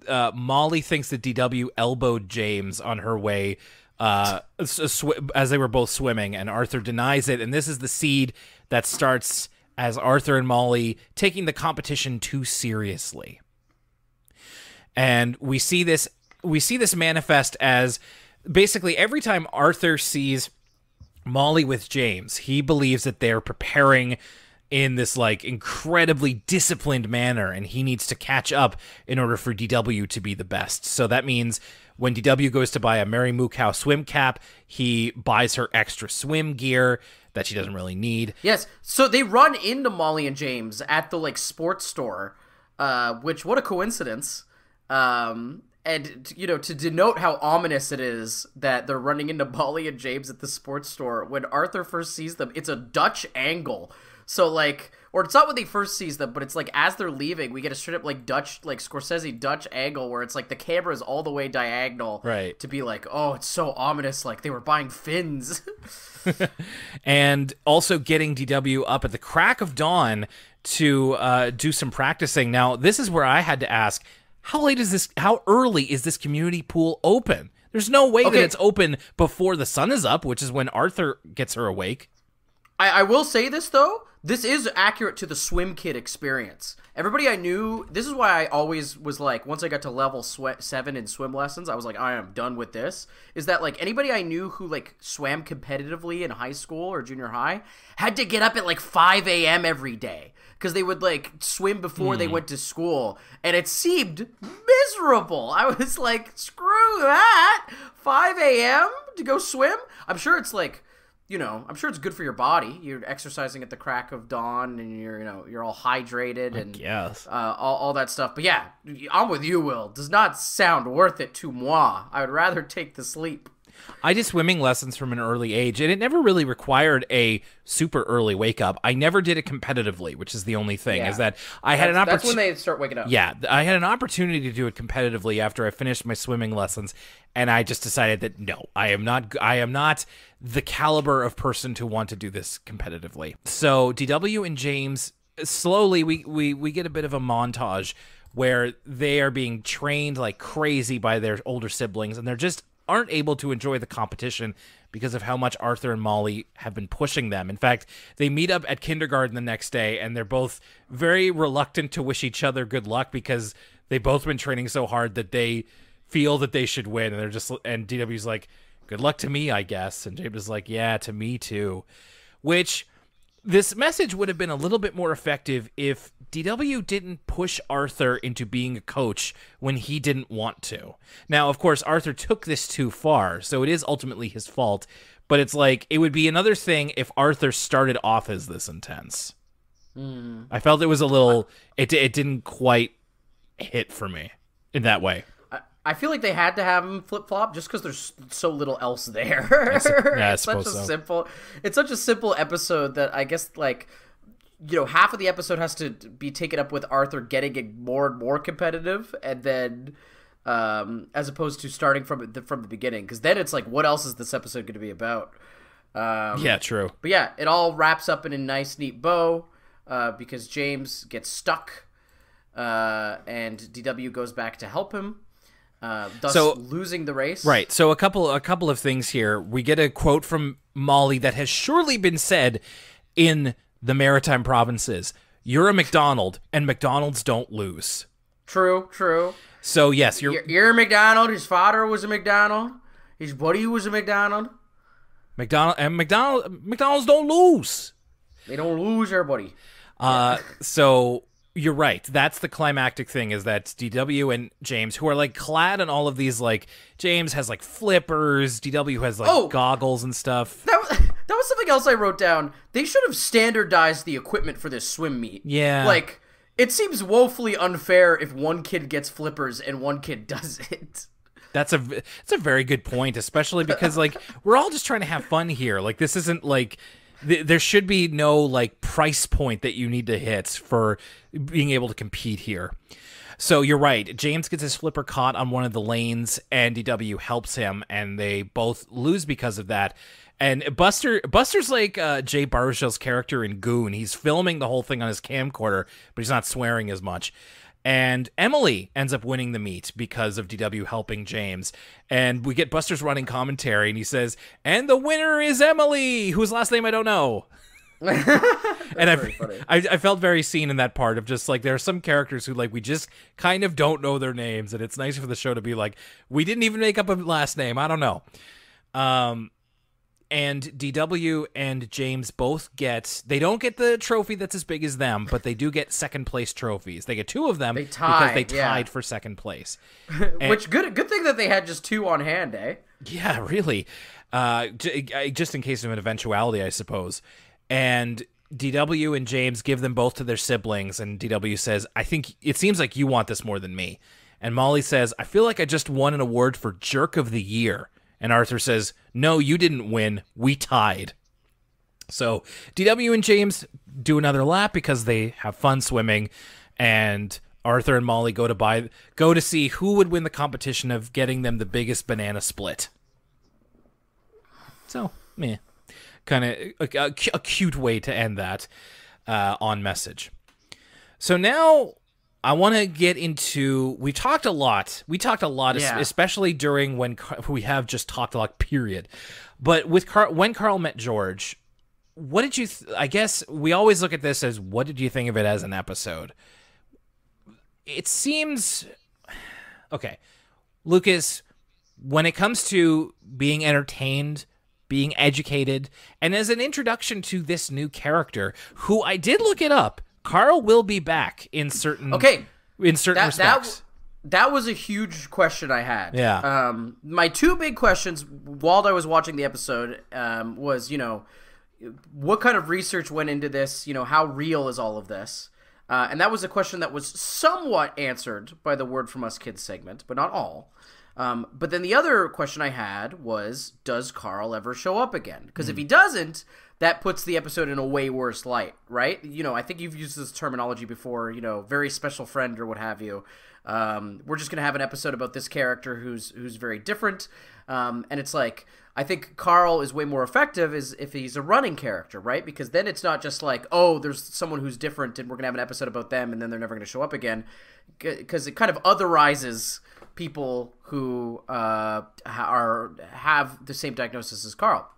Molly thinks that DW elbowed James on her way as they were both swimming, and Arthur denies it. And this is the seed that starts as Arthur and Molly taking the competition too seriously. And we see this manifest as basically every time Arthur sees Molly with James, he believes that they're preparing in this like incredibly disciplined manner, and he needs to catch up in order for DW to be the best. So that means when DW goes to buy a Mary Moo Cow swim cap, he buys her extra swim gear that she doesn't really need. Yes, so they run into Molly and James at the like sports store, which, what a coincidence. And, you know, to denote how ominous it is that they're running into Molly and James at the sports store, when Arthur first sees them, it's a Dutch angle. So, like, or it's not when they first sees them, but it's like as they're leaving, we get a straight up like Dutch, like Scorsese Dutch angle where it's like the camera is all the way diagonal, right? To be like, oh, it's so ominous, like they were buying fins. And also getting DW up at the crack of dawn to do some practicing. Now, this is where I had to ask, how early is this community pool open? There's no way that it's open before the sun is up, which is when Arthur gets her awake. I will say this, though. This is accurate to the swim kid experience. Everybody I knew, this is why I always was like, once I got to level 7 in swim lessons, I was like, I am done with this. Is that like anybody I knew who like swam competitively in high school or junior high had to get up at like 5 a.m. every day because they would like swim before they went to school. And it seemed miserable. I was like, screw that. 5 a.m. to go swim? I'm sure it's like, you know, I'm sure it's good for your body. You're exercising at the crack of dawn, and you're all hydrated and all that stuff. But yeah, I'm with you, Will. Does not sound worth it to moi. I would rather take the sleep. I did swimming lessons from an early age, and it never really required a super early wake up. I never did it competitively, which is the only thing. Is that I had an opportunity. That's when they start waking up. Yeah, I had an opportunity to do it competitively after I finished my swimming lessons, and I just decided that no, I am not the caliber of person to want to do this competitively. So DW and James, slowly we get a bit of a montage where they are being trained like crazy by their older siblings, and they're just aren't able to enjoy the competition because of how much Arthur and Molly have been pushing them. In fact, they meet up at kindergarten the next day, and they're both very reluctant to wish each other good luck because they've both been training so hard that they feel that they should win. And DW's like, good luck to me, I guess. And James is like, yeah, to me too. Which, this message would have been a little bit more effective if DW didn't push Arthur into being a coach when he didn't want to. Now, of course, Arthur took this too far, so it is ultimately his fault. But it's like, it would be another thing if Arthur started off as this intense. I felt it was a little, it didn't quite hit for me in that way. I feel like they had to have him flip-flop just because there's so little else there. I it's suppose it's such a simple episode that I guess, like, you know, half of the episode has to be taken up with Arthur getting more and more competitive, and then as opposed to starting from the beginning, because then it's like, what else is this episode going to be about? Yeah, true. But yeah, it all wraps up in a nice, neat bow because James gets stuck, and DW goes back to help him. Thus losing the race. Right. So a couple of things here. We get a quote from Molly that has surely been said in the maritime provinces. You're a McDonald, and McDonald's don't lose. True. So yes, you're a McDonald. His father was a McDonald. His buddy was a McDonald. McDonald's don't lose. They don't lose, everybody. So you're right. That's the climactic thing, is that DW and James, who are like clad in all of these, like, James has like flippers, DW has like goggles and stuff. That was something else I wrote down. They should have standardized the equipment for this swim meet. Yeah. Like, it seems woefully unfair if one kid gets flippers and one kid doesn't. That's a very good point, especially because like we're all just trying to have fun here. Like, this isn't like there should be no like price point that you need to hit for being able to compete here. So you're right. James gets his flipper caught on one of the lanes, and DW helps him, and they both lose because of that. And Buster's like Jay Baruchel's character in Goon. He's filming the whole thing on his camcorder, but he's not swearing as much. And Emily ends up winning the meet because of DW helping James. And we get Buster's running commentary, and he says, and the winner is Emily, whose last name I don't know. And I felt very seen in that part of just like, there are some characters who like we just kind of don't know their names, and it's nice for the show to be like, we didn't even make up a last name, I don't know. And DW and James both they don't get the trophy that's as big as them, but they do get second place trophies. They get 2 of them because they tied for second place. Which good thing that they had just 2 on hand, eh? Yeah, really. Just in case of an eventuality, I suppose. And DW and James give them both to their siblings, and DW says, I think it seems like you want this more than me. And Molly says, I feel like I just won an award for Jerk of the Year. And Arthur says, no, you didn't win. We tied. So DW and James do another lap because they have fun swimming, and Arthur and Molly go to see who would win the competition of getting them the biggest banana split. So, meh. Kind of a cute way to end that on message. So now I want to get into, we talked a lot, especially during when we have just talked a lot, period. But with when Carl met George, what did you, I guess we always look at this as, what did you think of it as an episode? It seems, okay, Lucas, when it comes to being entertained, being educated, and as an introduction to this new character, who I did look it up, Carl will be back in certain respects. That was a huge question I had. Yeah. My 2 big questions while I was watching the episode was, what kind of research went into this? How real is all of this? And that was a question that was somewhat answered by the Word From Us Kids segment, but not all. But then the other question I had was, does Carl ever show up again? Because if he doesn't, that puts the episode in a way worse light, right? I think you've used this terminology before, very special friend or what have you. We're just going to have an episode about this character who's very different. And it's like, I think Carl is way more effective if he's a running character, right? Because then it's not just like, oh, there's someone who's different and we're going to have an episode about them and then they're never going to show up again. Because it kind of otherizes people who have the same diagnosis as Carl.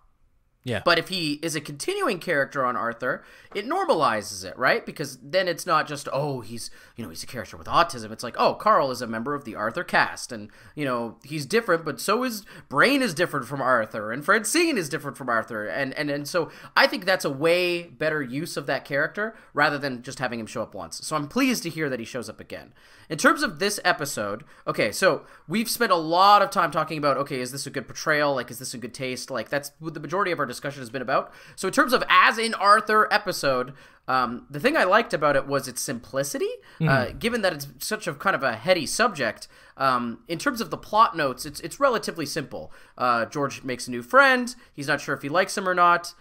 Yeah. But if he is a continuing character on Arthur, it normalizes it, right? Because then it's not just, oh, he's a character with autism. It's like, oh, Carl is a member of the Arthur cast, and he's different, but so is Brain is different from Arthur, and Francine is different from Arthur, and so I think that's a way better use of that character rather than just having him show up once. So I'm pleased to hear that he shows up again. In terms of this episode, okay, so we've spent a lot of time talking about, okay, is this a good portrayal? Like, is this a good taste? Like, that's what the majority of our discussion has been about. So in terms of as in Arthur episode, the thing I liked about it was its simplicity, given that it's such a kind of a heady subject. In terms of the plot notes, it's relatively simple. George makes a new friend. He's not sure if he likes him or not.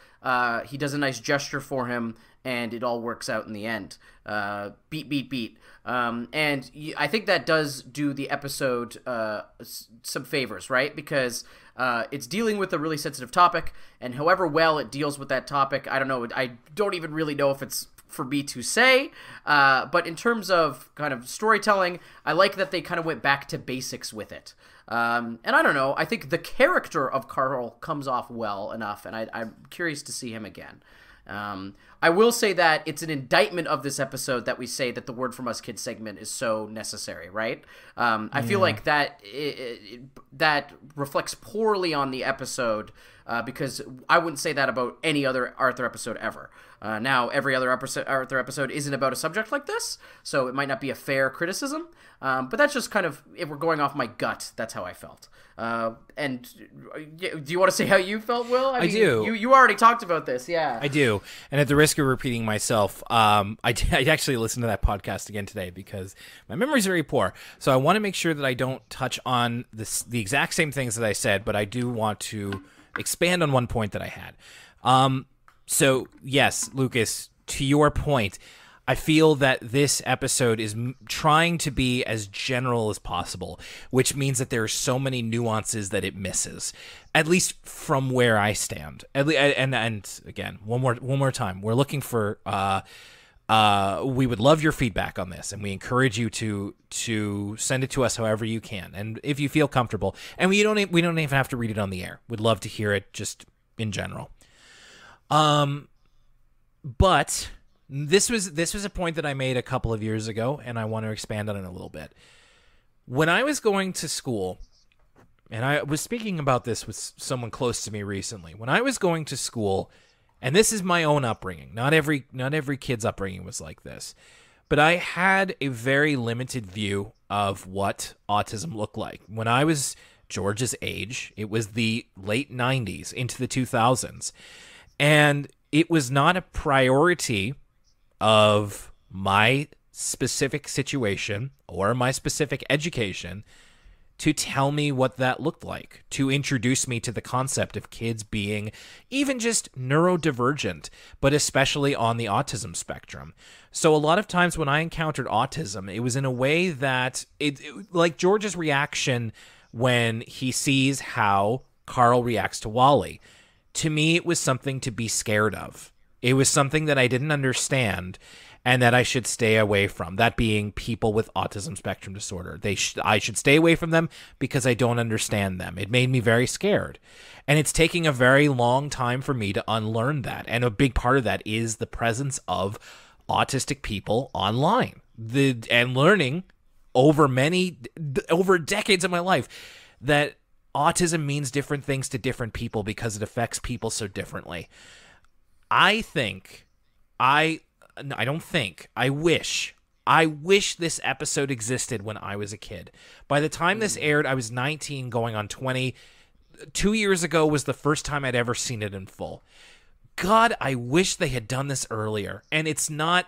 He does a nice gesture for him, and it all works out in the end. Beat, beat, beat. And I think that does do the episode some favors, right? Because it's dealing with a really sensitive topic, and however well it deals with that topic, I don't know. I don't even really know if it's for me to say, but in terms of kind of storytelling, I like that they kind of went back to basics with it. And I don't know, I think the character of Carl comes off well enough, and I'm curious to see him again. I will say that it's an indictment of this episode that we say that the Word From Us Kids segment is so necessary, right? I feel like that that reflects poorly on the episode, because I wouldn't say that about any other Arthur episode ever. Now, every other Arthur episode isn't about a subject like this, so it might not be a fair criticism, but that's just kind of, if we're going off my gut, that's how I felt. And do you want to say how you felt, Will? I mean, do. You already talked about this, yeah. I do. And at the risk of repeating myself, I actually listened to that podcast again today because my memory's very poor. So I want to make sure that I don't touch on the exact same things that I said, but I do want to expand on one point that I had. So, yes, Lucas, to your point, I feel that this episode is trying to be as general as possible, which means that there are so many nuances that it misses, at least from where I stand. And again, one more time, we're looking for we would love your feedback on this, and we encourage you to send it to us however you can, and if you feel comfortable. And we don't even have to read it on the air. We'd love to hear it just in general. But this was a point that I made a couple of years ago, and I want to expand on it a little bit. When I was going to school, and I was speaking about this with someone close to me recently. When I was going to school, and this is my own upbringing, not every kid's upbringing was like this, but I had a very limited view of what autism looked like. When I was George's age, it was the late 90s into the 2000s, and it was not a priority of my specific situation or my specific education to tell me what that looked like, to introduce me to the concept of kids being even just neurodivergent, but especially on the autism spectrum. So a lot of times when I encountered autism, it was in a way that, like George's reaction when he sees how Carl reacts to Wally. To me, it was something to be scared of. It was something that I didn't understand and that I should stay away from, that being people with autism spectrum disorder. I should stay away from them because I don't understand them. It made me very scared. And it's taking a very long time for me to unlearn that. And a big part of that is the presence of autistic people online. And learning over decades of my life that autism means different things to different people because it affects people so differently. I wish this episode existed when I was a kid. By the time this aired, I was 19 going on 20. 2 years ago was the first time I'd ever seen it in full. God, I wish they had done this earlier. And that's not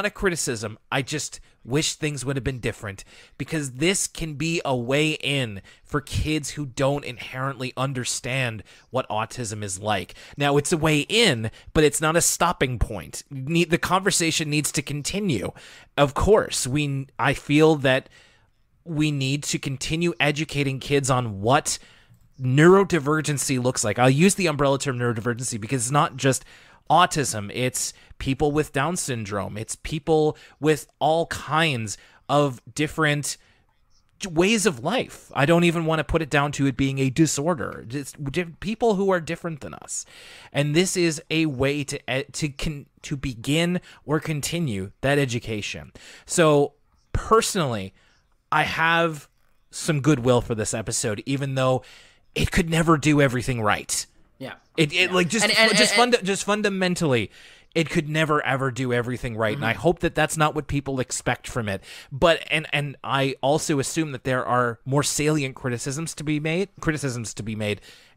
a criticism. I just wish things would have been different, because this can be a way in for kids who don't inherently understand what autism is like. Now, it's a way in, but it's not a stopping point. The conversation needs to continue. Of course, I feel that we need to continue educating kids on what neurodivergency looks like. I'll use the umbrella term neurodivergency because it's not just autism. It's people with Down syndrome. It's people with all kinds of different ways of life. I don't even want to put it down to it being a disorder. It's people who are different than us. And this is a way to begin or continue that education. So personally, I have some goodwill for this episode, even though it could never do everything right. Yeah. Just fundamentally, it could never ever do everything right, and I hope that that's not what people expect from it. But and I also assume that there are more salient criticisms to be made,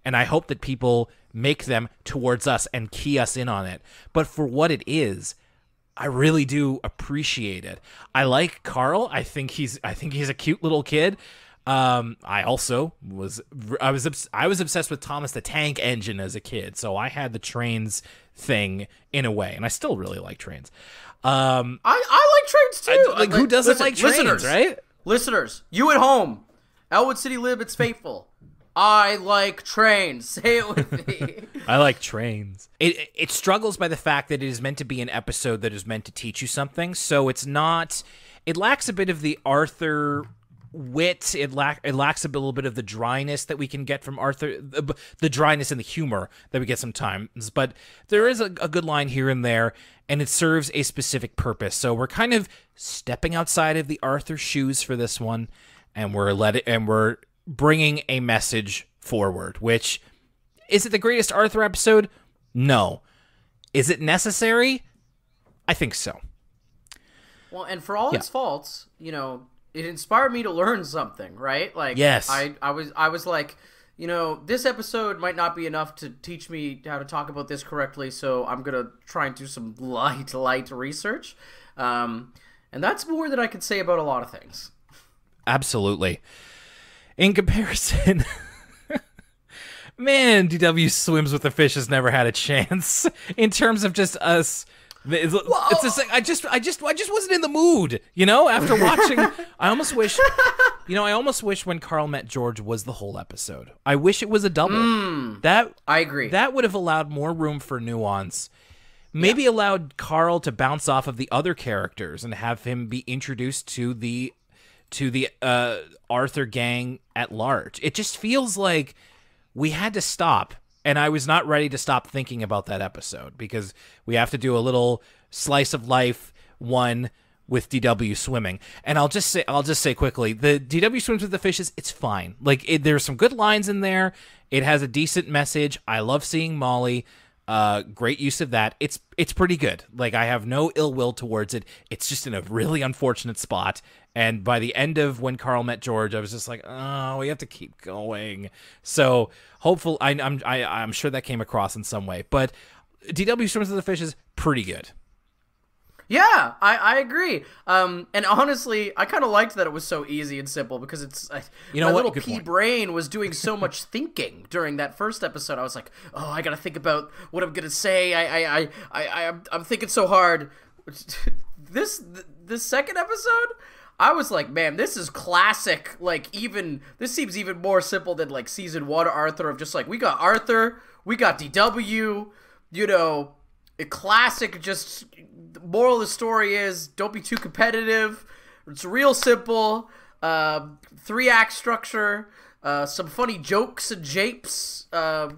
and I hope that people make them towards us and key us in on it. But for what it is, I really do appreciate it. I like Carl. I think he's a cute little kid. I was obsessed with Thomas the Tank Engine as a kid, so I had the trains thing in a way, and I still really like trains. I like trains too. Who doesn't like trains, right? Listeners, you at home, Elwood City Lib, it's faithful. I like trains. Say it with me. I like trains. It struggles by the fact that it is meant to be an episode that is meant to teach you something, so it's not. It lacks a bit of the Arthur wit. It lacks a little bit of the dryness that we can get from Arthur, the dryness and the humor that we get sometimes, but there is a good line here and there, and it serves a specific purpose. So we're kind of stepping outside of the Arthur shoes for this one, and we're bringing a message forward. Which, is it the greatest Arthur episode? No. Is it necessary? I think so. Well, and for all its faults, it inspired me to learn something, right? Like, yes. I was like, this episode might not be enough to teach me how to talk about this correctly, so I'm gonna try and do some light research, and that's more than I could say about a lot of things. Absolutely. In comparison, man, DW Swims with the Fish has never had a chance in terms of just us. It's just like I just wasn't in the mood, after watching. I almost wish when Carl met George was the whole episode. I wish it was a double. I agree. That would have allowed more room for nuance. Maybe allowed Carl to bounce off of the other characters and have him be introduced to the Arthur gang at large. It just feels like we had to stop. And I was not ready to stop thinking about that episode, because we have to do a little slice of life one with DW swimming. And I'll just say quickly, the DW swims with the fishes, it's fine. Like, there's some good lines in there. It has a decent message. I love seeing Molly. Great use of that. It's pretty good. Like, I have no ill will towards it. It's just in a really unfortunate spot. And by the end of When Carl Met George, I was just like, oh, we have to keep going. So hopefully, I'm sure that came across in some way. But DW Swims with the Fish is pretty good. Yeah, I agree. And honestly, I kind of liked that it was so easy and simple because it's my little pea brain was doing so much thinking during that first episode. I was like, oh, I gotta think about what I'm gonna say. I'm thinking so hard. This second episode, I was like, man, this is classic. Like, this seems even more simple than like season 1 Arthur, of just like, we got Arthur, we got DW, a classic. Just moral of the story is, don't be too competitive. It's real simple. 3-act structure, some funny jokes and japes, a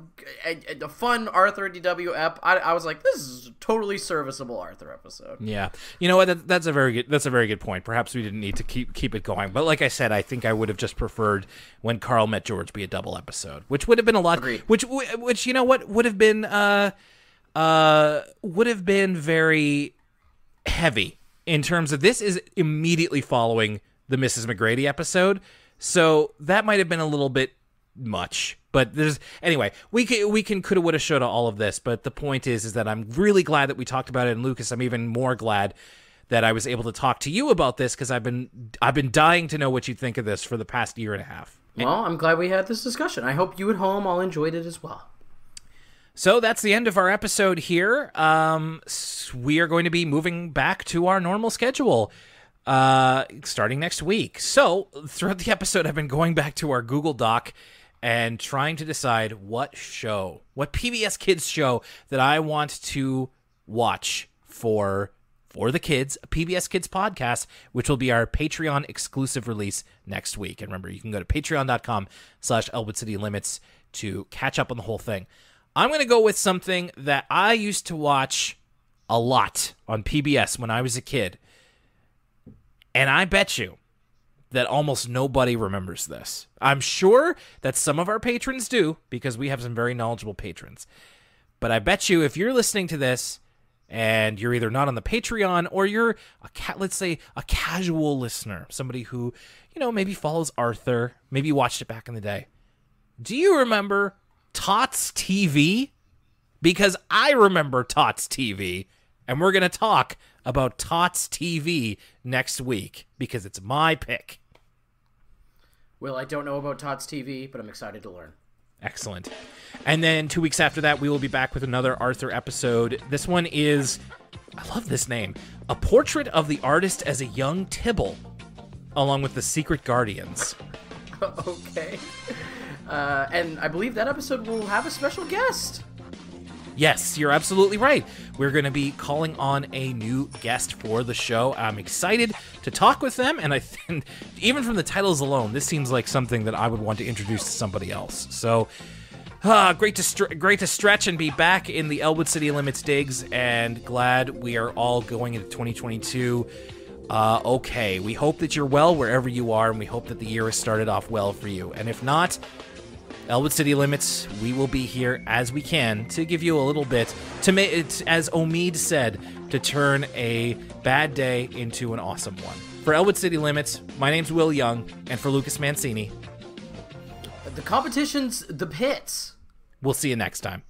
fun Arthur and DW ep. I was like, this is a totally serviceable Arthur episode. Yeah, you know what? That's a very good point. Perhaps we didn't need to keep it going, but like I said, I think I would have just preferred When Carl Met George be a double episode, which would have been a lot. Agreed. Which you know what would have been very heavy in terms of, this is immediately following the Mrs. McGrady episode, so that might have been a little bit much. But anyway, we can coulda, woulda, shoulda all of this, but the point is that I'm really glad that we talked about it. And Lucas, I'm even more glad that I was able to talk to you about this, because I've been dying to know what you think of this for the past year and a half. Well, I'm glad we had this discussion. I hope you at home all enjoyed it as well. So that's the end of our episode here. We are going to be moving back to our normal schedule starting next week. So throughout the episode, I've been going back to our Google Doc and trying to decide what PBS Kids show that I want to watch for the kids, a PBS Kids podcast, which will be our Patreon exclusive release next week. And remember, you can go to patreon.com/Elwood City Limits to catch up on the whole thing. I'm going to go with something that I used to watch a lot on PBS when I was a kid. And I bet you that almost nobody remembers this. I'm sure that some of our patrons do, because we have some very knowledgeable patrons. But I bet you if you're listening to this and you're either not on the Patreon, or you're let's say a casual listener, somebody who, maybe follows Arthur, maybe watched it back in the day. Do you remember Tots TV? Because I remember Tots TV, and we're going to talk about Tots TV next week, because it's my pick. Well, I don't know about Tots TV, but I'm excited to learn. Excellent. And then 2 weeks after that, we will be back with another Arthur episode. This one is, I love this name, A Portrait of the Artist as a Young Tybalt, along with the Secret Guardians. Okay. And I believe that episode will have a special guest. Yes, you're absolutely right. We're going to be calling on a new guest for the show. I'm excited to talk with them, and I think even from the titles alone, this seems like something that I would want to introduce to somebody else. So, great to stretch and be back in the Elwood City Limits digs, and glad we are all going into 2022. Okay, we hope that you're well wherever you are, and we hope that the year has started off well for you. And if not, Elwood City Limits, we will be here as we can to give you a little bit, to make it, as Omid said, to turn a bad day into an awesome one. For Elwood City Limits, my name's Will Young, and for Lucas Mancini, the competition's the pits. We'll see you next time.